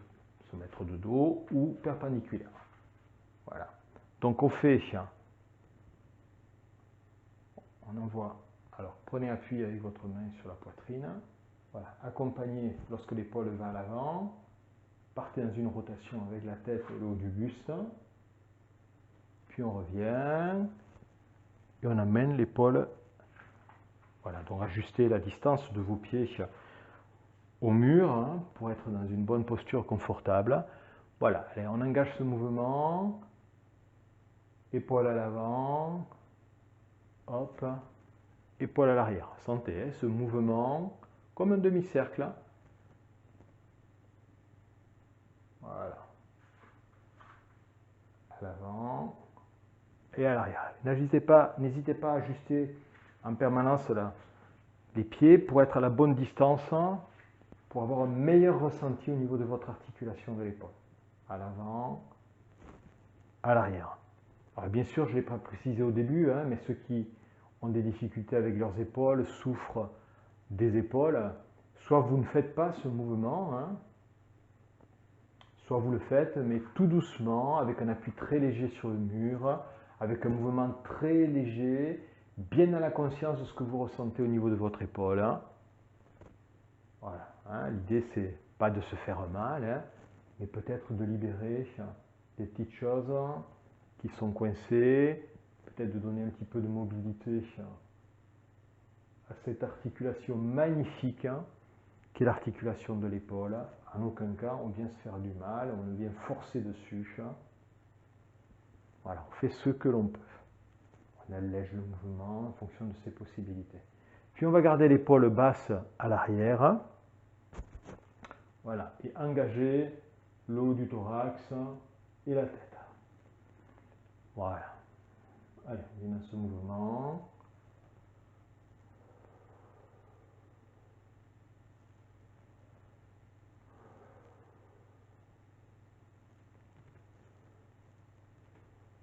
se mettre de dos ou perpendiculaire. Voilà. Donc on fait, on envoie. Alors prenez appui avec votre main sur la poitrine. Voilà, accompagnez lorsque l'épaule va à l'avant. Partez dans une rotation avec la tête et le haut du buste. Puis on revient et on amène l'épaule. Voilà, donc ajustez la distance de vos pieds au mur hein, pour être dans une bonne posture confortable. Voilà, allez, on engage ce mouvement. Épaule à l'avant. Hop. Épaule à l'arrière. Sentez hein, ce mouvement comme un demi-cercle. Voilà. À l'avant et à l'arrière. N'hésitez pas à ajuster en permanence là, les pieds pour être à la bonne distance, pour avoir un meilleur ressenti au niveau de votre articulation de l'épaule. À l'avant, à l'arrière. Alors bien sûr, je ne l'ai pas précisé au début, hein, mais ceux qui ont des difficultés avec leurs épaules, souffrent des épaules, soit vous ne faites pas ce mouvement, hein, soit vous le faites, mais tout doucement, avec un appui très léger sur le mur, avec un mouvement très léger, bien à la conscience de ce que vous ressentez au niveau de votre épaule. Hein. Voilà. Hein, l'idée, c'est pas de se faire mal, hein, mais peut-être de libérer des petites choses qui sont coincées, peut-être de donner un petit peu de mobilité à cette articulation magnifique hein, qui est l'articulation de l'épaule. En aucun cas, on vient se faire du mal, on vient forcer dessus. Voilà, on fait ce que l'on peut. On allège le mouvement en fonction de ses possibilités. Puis on va garder l'épaule basse à l'arrière. Voilà, et engagez le haut du thorax et la tête. Voilà. Allez, on vient dans ce mouvement.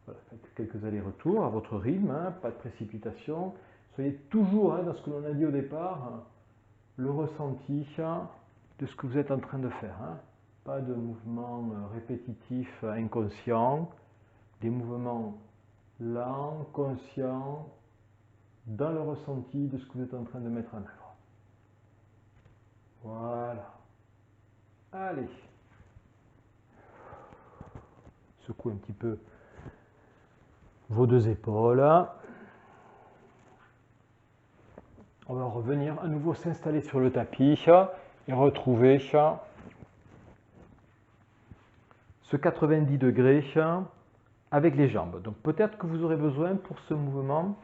Voilà, faites quelques allers-retours à votre rythme, hein, pas de précipitation. Soyez toujours dans ce que l'on a dit au départ, le ressenti de ce que vous êtes en train de faire. Hein. Pas de mouvements répétitifs inconscients, des mouvements lents, conscients, dans le ressenti de ce que vous êtes en train de mettre en œuvre. Voilà. Allez. Secouez un petit peu vos deux épaules. On va revenir à nouveau s'installer sur le tapis et retrouver ce 90 degrés avec les jambes. Donc peut-être que vous aurez besoin pour ce mouvement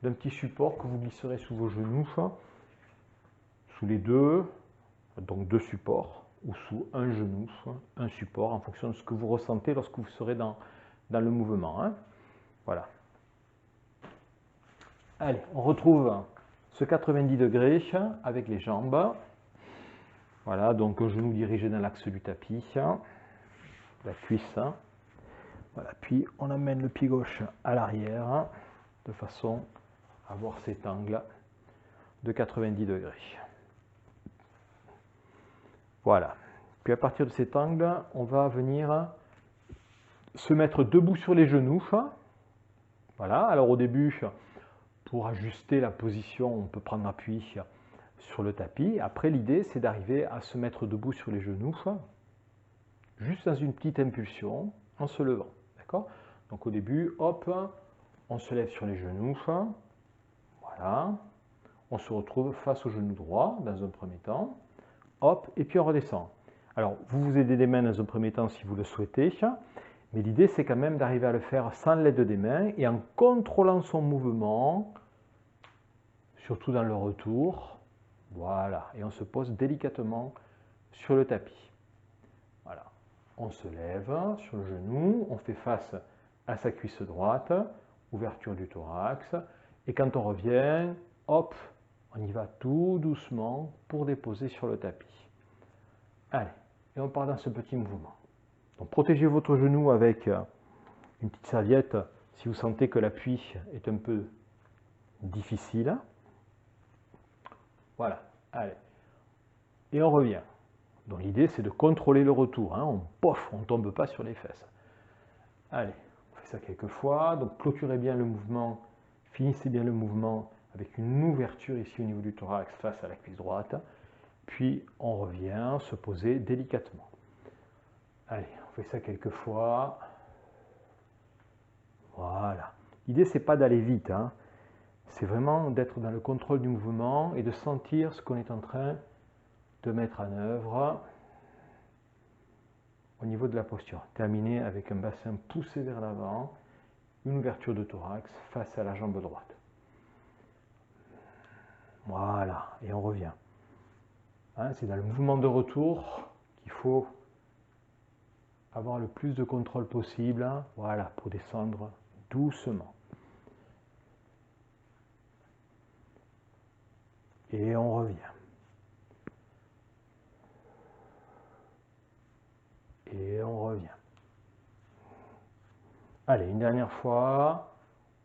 d'un petit support que vous glisserez sous vos genoux, sous les deux, donc deux supports, ou sous un genou, un support, en fonction de ce que vous ressentez lorsque vous serez dans le mouvement. Hein. Voilà. Allez, on retrouve ce 90 degrés avec les jambes. Voilà, donc un genou dirigé dans l'axe du tapis, la cuisse. Voilà, puis on amène le pied gauche à l'arrière de façon à avoir cet angle de 90 degrés. Voilà. Puis à partir de cet angle, on va venir se mettre debout sur les genoux. Voilà, alors au début, pour ajuster la position, on peut prendre appui sur le tapis. Après, l'idée, c'est d'arriver à se mettre debout sur les genoux, juste dans une petite impulsion, en se levant. D'accord ? Donc au début, hop, on se lève sur les genoux. Voilà. On se retrouve face au genou droit, dans un premier temps. Hop, et puis on redescend. Alors, vous vous aidez des mains dans un premier temps si vous le souhaitez, mais l'idée, c'est quand même d'arriver à le faire sans l'aide des mains et en contrôlant son mouvement, surtout dans le retour. Voilà, et on se pose délicatement sur le tapis. Voilà, on se lève sur le genou, on fait face à sa cuisse droite, ouverture du thorax, et quand on revient, hop, on y va tout doucement pour déposer sur le tapis. Allez, et on part dans ce petit mouvement. Donc protégez votre genou avec une petite serviette si vous sentez que l'appui est un peu difficile. Voilà, allez. Et on revient. Donc l'idée c'est de contrôler le retour. Hein. On ne tombe pas sur les fesses. Allez, on fait ça quelques fois. Donc clôturez bien le mouvement, finissez bien le mouvement avec une ouverture ici au niveau du thorax face à la cuisse droite. Puis on revient se poser délicatement. Allez, on fait ça quelques fois. Voilà. L'idée, c'est pas d'aller vite. Hein. C'est vraiment d'être dans le contrôle du mouvement et de sentir ce qu'on est en train de mettre en œuvre au niveau de la posture. Terminer avec un bassin poussé vers l'avant, une ouverture de thorax face à la jambe droite. Voilà, et on revient. Hein, c'est dans le mouvement de retour qu'il faut avoir le plus de contrôle possible, voilà, pour descendre doucement. Et on revient. Et on revient. Allez, une dernière fois,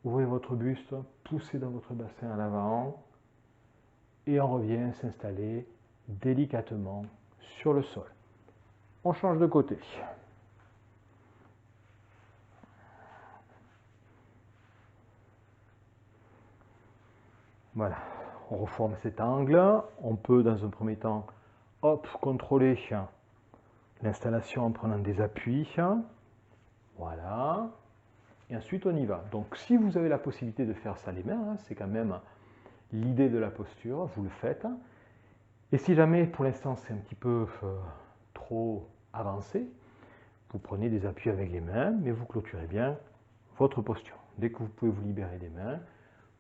ouvrez votre buste, poussez dans votre bassin à l'avant, et on revient s'installer délicatement sur le sol. On change de côté. Voilà, on reforme cet angle. On peut, dans un premier temps, hop, contrôler l'installation en prenant des appuis. Voilà. Et ensuite, on y va. Donc, si vous avez la possibilité de faire ça les mains, c'est quand même l'idée de la posture, vous le faites. Et si jamais, pour l'instant, c'est un petit peu trop avancé, vous prenez des appuis avec les mains, mais vous clôturez bien votre posture. Dès que vous pouvez vous libérer des mains,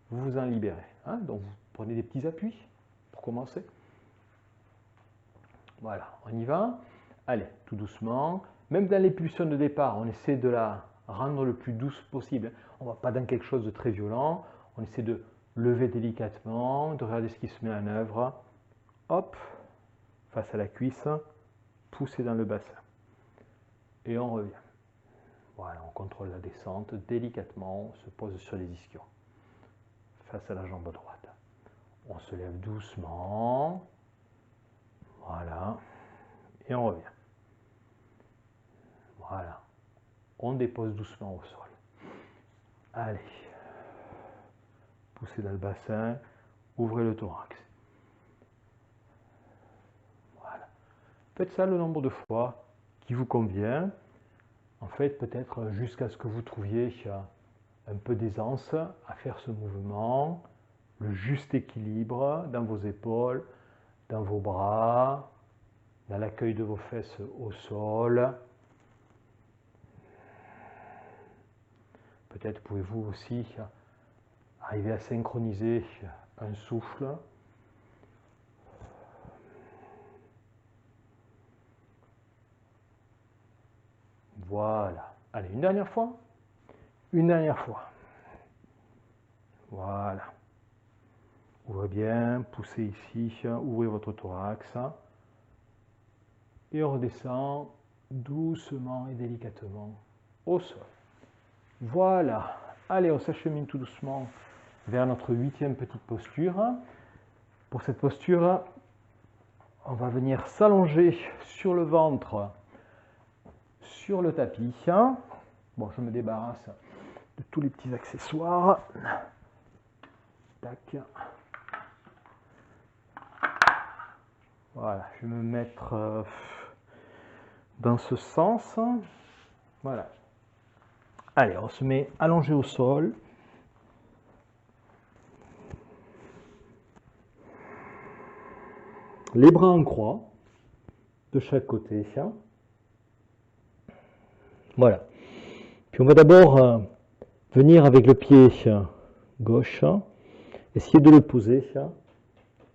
vous vous en libérez. Hein. Donc, vous prenez des petits appuis pour commencer. Voilà, on y va. Allez, tout doucement. Même dans les pulsions de départ, on essaie de la rendre le plus douce possible. On ne va pas dans quelque chose de très violent. On essaie de lever délicatement, de regarder ce qui se met en œuvre. Hop, face à la cuisse, pousser dans le bassin. Et on revient. Voilà, on contrôle la descente délicatement, on se pose sur les ischions. Face à la jambe droite. On se lève doucement. Voilà. Et on revient. Voilà. On dépose doucement au sol. Allez. Poussez dans le bassin. Ouvrez le thorax. Voilà. Faites ça le nombre de fois qui vous convient. En fait, peut-être jusqu'à ce que vous trouviez un peu d'aisance à faire ce mouvement, le juste équilibre dans vos épaules, dans vos bras, dans l'accueil de vos fesses au sol. Peut-être pouvez-vous aussi arriver à synchroniser un souffle. Voilà. Allez, une dernière fois. Une dernière fois. Voilà. Ouvrez bien, poussez ici, ouvrez votre thorax. Et on redescend doucement et délicatement au sol. Voilà. Allez, on s'achemine tout doucement vers notre 8e petite posture. Pour cette posture, on va venir s'allonger sur le ventre, sur le tapis. Bon, je me débarrasse de tous les petits accessoires. Tac. Voilà, je vais me mettre dans ce sens. Voilà. Allez, on se met allongé au sol. Les bras en croix de chaque côté. Voilà. Puis on va d'abord venir avec le pied gauche, essayer de le poser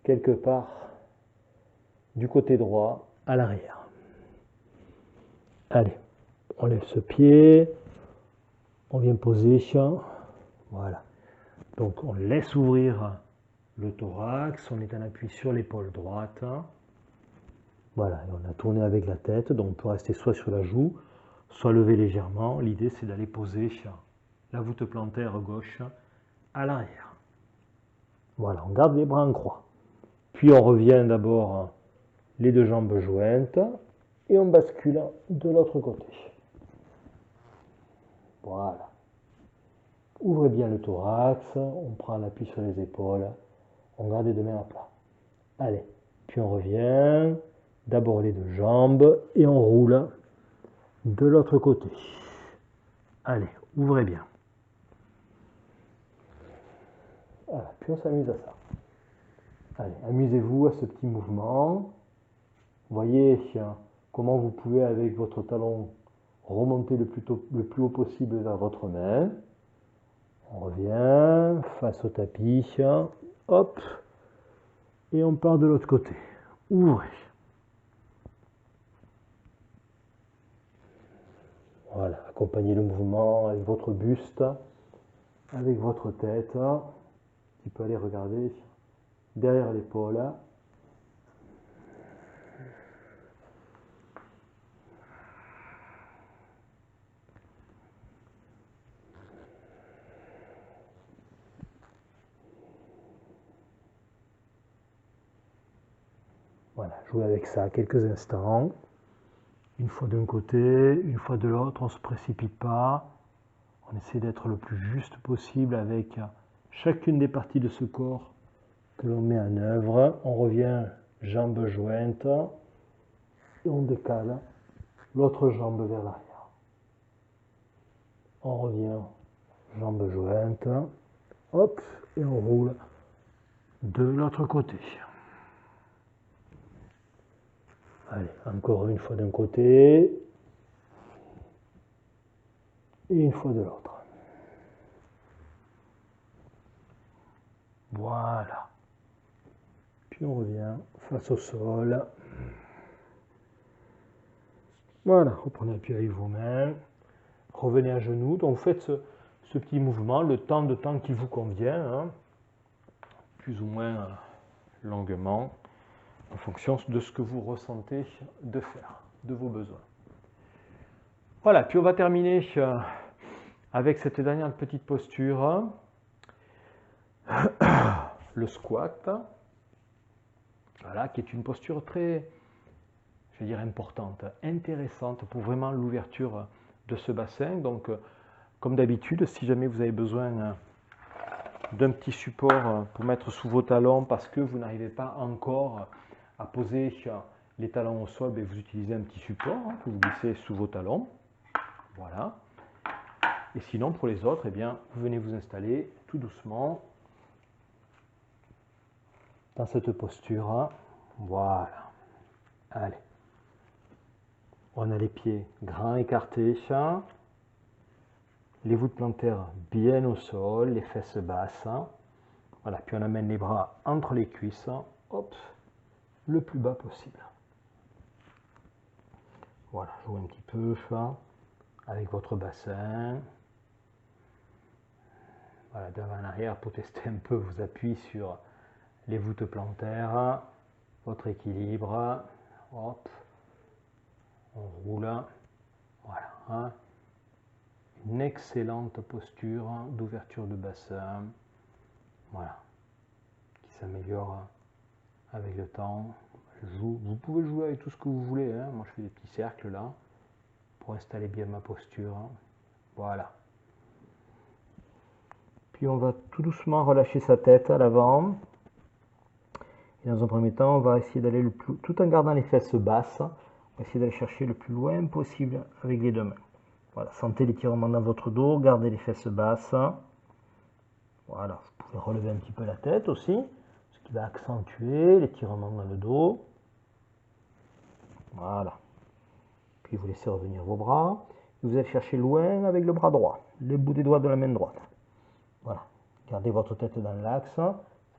quelque part du côté droit à l'arrière. Allez, on lève ce pied, on vient poser, voilà. Donc on laisse ouvrir le thorax, on est en appui sur l'épaule droite. Voilà, et on a tourné avec la tête, donc on peut rester soit sur la joue, soit lever légèrement. L'idée c'est d'aller poser la voûte plantaire gauche à l'arrière. Voilà, on garde les bras en croix. Puis on revient d'abord les deux jambes jointes et on bascule de l'autre côté. Voilà. Ouvrez bien le thorax, on prend l'appui sur les épaules, on garde les deux mains à plat. Allez, puis on revient, d'abord les deux jambes et on roule de l'autre côté. Allez, ouvrez bien. Voilà, puis on s'amuse à ça. Allez, amusez-vous à ce petit mouvement. Voyez comment vous pouvez avec votre talon remonter le plus haut possible vers votre main. On revient face au tapis, hop, et on part de l'autre côté. Ouvrez. Voilà, accompagnez le mouvement avec votre buste, avec votre tête, qui peut aller regarder derrière l'épaule. Voilà, jouez avec ça quelques instants. Une fois d'un côté, une fois de l'autre, on ne se précipite pas. On essaie d'être le plus juste possible avec chacune des parties de ce corps que l'on met en œuvre. On revient jambes jointes et on décale l'autre jambe vers l'arrière. On revient jambes jointes, hop, et on roule de l'autre côté. Allez, encore une fois d'un côté et une fois de l'autre. Voilà. Puis on revient face au sol. Voilà, reprenez appui avec vos mains. Revenez à genoux. Donc faites ce petit mouvement, le temps de temps qui vous convient, hein, plus ou moins longuement, en fonction de ce que vous ressentez de faire, de vos besoins. Voilà, puis on va terminer avec cette dernière petite posture, le squat, voilà, qui est une posture très, je vais dire, importante, intéressante pour vraiment l'ouverture de ce bassin. Donc, comme d'habitude, si jamais vous avez besoin d'un petit support pour mettre sous vos talons parce que vous n'arrivez pas encore à poser les talons au sol, vous utilisez un petit support que vous glissez sous vos talons. Voilà. Et sinon, pour les autres, vous venez vous installer tout doucement dans cette posture. Voilà. Allez. On a les pieds grands écartés, les voûtes plantaires bien au sol, les fesses basses. Voilà, puis on amène les bras entre les cuisses, hop, le plus bas possible. Voilà, jouez un petit peu avec votre bassin. Voilà, d'avant en arrière pour tester un peu vos appuis sur les voûtes plantaires, votre équilibre. Hop, on roule. Voilà, une excellente posture d'ouverture de bassin. Voilà, qui s'améliore avec le temps. Vous pouvez jouer avec tout ce que vous voulez. Hein. Moi, je fais des petits cercles là pour installer bien ma posture. Voilà. Puis on va tout doucement relâcher sa tête à l'avant. Et dans un premier temps, on va essayer d'aller tout en gardant les fesses basses, on va essayer d'aller chercher le plus loin possible avec les deux mains. Voilà, sentez l'étirement dans votre dos, gardez les fesses basses. Voilà, vous pouvez relever un petit peu la tête aussi, ce qui va accentuer l'étirement dans le dos. Voilà. Puis vous laissez revenir vos bras. Vous allez chercher loin avec le bras droit, les bouts des doigts de la main droite. Voilà. Gardez votre tête dans l'axe. Vous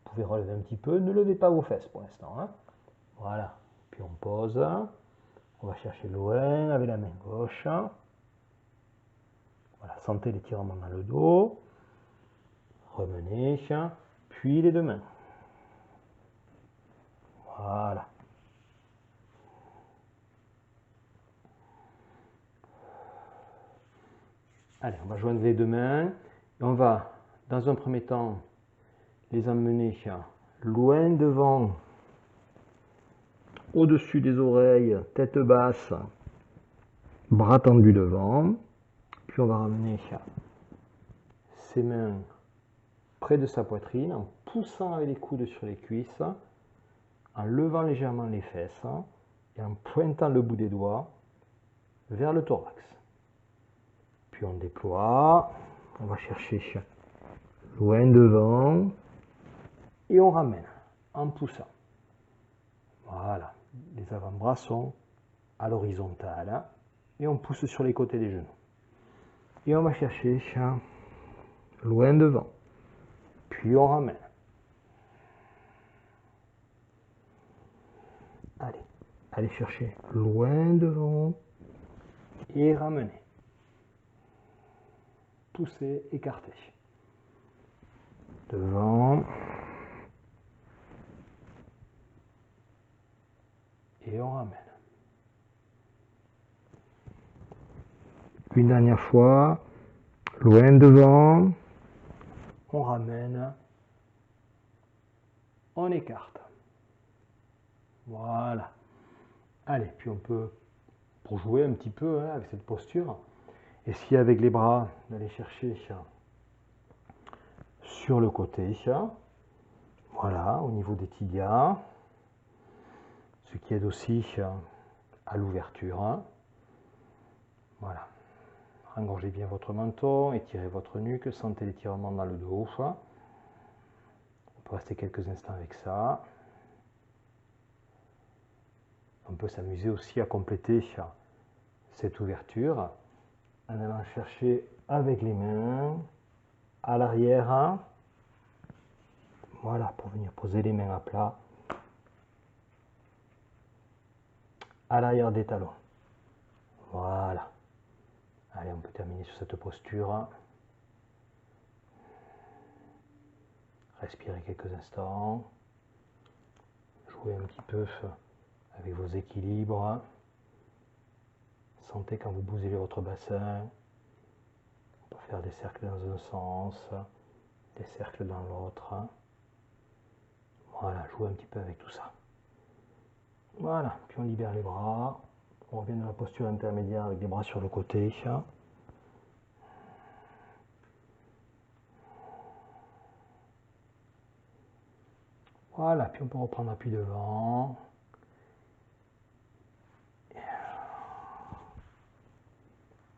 pouvez relever un petit peu. Ne levez pas vos fesses pour l'instant. Hein. Voilà. Puis on pose. On va chercher loin avec la main gauche. Voilà. Sentez l'étirement dans le dos. Revenez. Puis les deux mains. Voilà. Allez, on va joindre les deux mains. Et on va, dans un premier temps, les emmener loin devant, au-dessus des oreilles, tête basse, bras tendus devant. Puis on va ramener ses mains près de sa poitrine, en poussant avec les coudes sur les cuisses, en levant légèrement les fesses et en pointant le bout des doigts vers le thorax. Puis on déploie, on va chercher loin devant et on ramène en poussant. Voilà, les avant-bras sont à l'horizontale et on pousse sur les côtés des genoux. Et on va chercher loin devant, puis on ramène. Allez chercher loin devant et ramener. Pousser, écarter. Devant. Et on ramène. Une dernière fois. Loin devant. On ramène. On écarte. Voilà. Allez, puis on peut, pour jouer un petit peu avec cette posture, essayer avec les bras d'aller chercher sur le côté, voilà, au niveau des tibias, ce qui aide aussi à l'ouverture. Voilà. Engorgez bien votre menton, étirez votre nuque, sentez l'étirement dans le dos. On peut rester quelques instants avec ça. On peut s'amuser aussi à compléter cette ouverture en allant chercher avec les mains à l'arrière. Voilà, pour venir poser les mains à plat à l'arrière des talons. Voilà. Allez, on peut terminer sur cette posture. Respirez quelques instants. Jouez un petit peu avec vos équilibres. Sentez quand vous bougez votre bassin. On peut faire des cercles dans un sens, des cercles dans l'autre. Voilà, jouez un petit peu avec tout ça. Voilà, puis on libère les bras. On revient dans la posture intermédiaire avec les bras sur le côté. Voilà, puis on peut reprendre appui devant.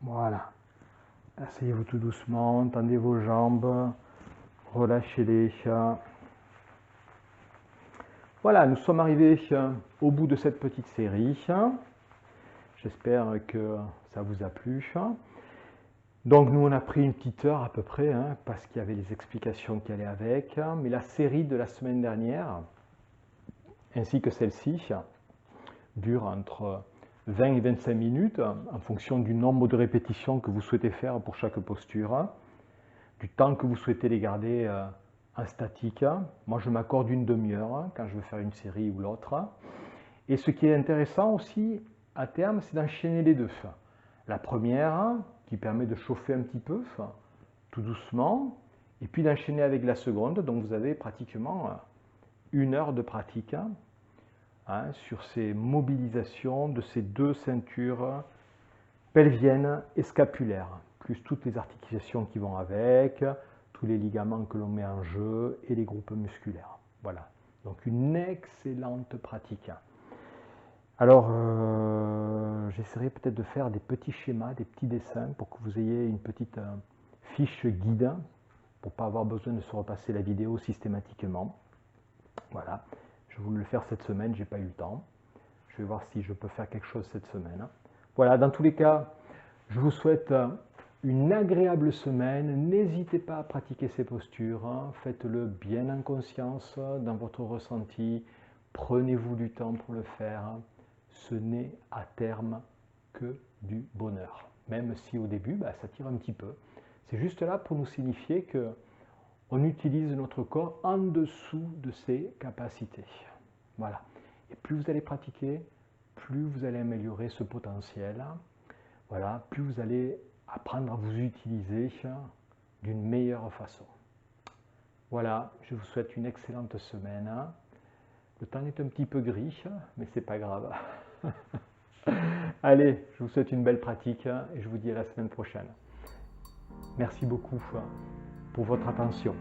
Voilà. Asseyez-vous tout doucement, tendez vos jambes, relâchez-les. Voilà, nous sommes arrivés au bout de cette petite série. J'espère que ça vous a plu. Donc nous on a pris une petite heure à peu près, parce qu'il y avait les explications qui allaient avec. Mais la série de la semaine dernière, ainsi que celle-ci, dure entre 20 et 25 minutes, en fonction du nombre de répétitions que vous souhaitez faire pour chaque posture, du temps que vous souhaitez les garder en statique. Moi, je m'accorde une demi-heure quand je veux faire une série ou l'autre. Et ce qui est intéressant aussi, à terme, c'est d'enchaîner les deux. La première, qui permet de chauffer un petit peu, tout doucement, et puis d'enchaîner avec la seconde. Donc, vous avez pratiquement 1 heure de pratique sur ces mobilisations de ces deux ceintures pelviennes et scapulaires, plus toutes les articulations qui vont avec, tous les ligaments que l'on met en jeu et les groupes musculaires. Voilà, donc une excellente pratique. Alors, j'essaierai peut-être de faire des petits schémas, des petits dessins pour que vous ayez une petite fiche guide pour ne pas avoir besoin de se repasser la vidéo systématiquement. Voilà. Je voulais le faire cette semaine, je n'ai pas eu le temps. Je vais voir si je peux faire quelque chose cette semaine. Voilà, dans tous les cas, je vous souhaite une agréable semaine. N'hésitez pas à pratiquer ces postures. Faites-le bien en conscience, dans votre ressenti. Prenez-vous du temps pour le faire. Ce n'est à terme que du bonheur. Même si au début, ça tire un petit peu. C'est juste là pour nous signifier que on utilise notre corps en dessous de ses capacités. Voilà. Et plus vous allez pratiquer, plus vous allez améliorer ce potentiel. Voilà. Plus vous allez apprendre à vous utiliser d'une meilleure façon. Voilà. Je vous souhaite une excellente semaine. Le temps est un petit peu gris, mais c'est pas grave. Allez, je vous souhaite une belle pratique et je vous dis à la semaine prochaine. Merci beaucoup pour votre attention.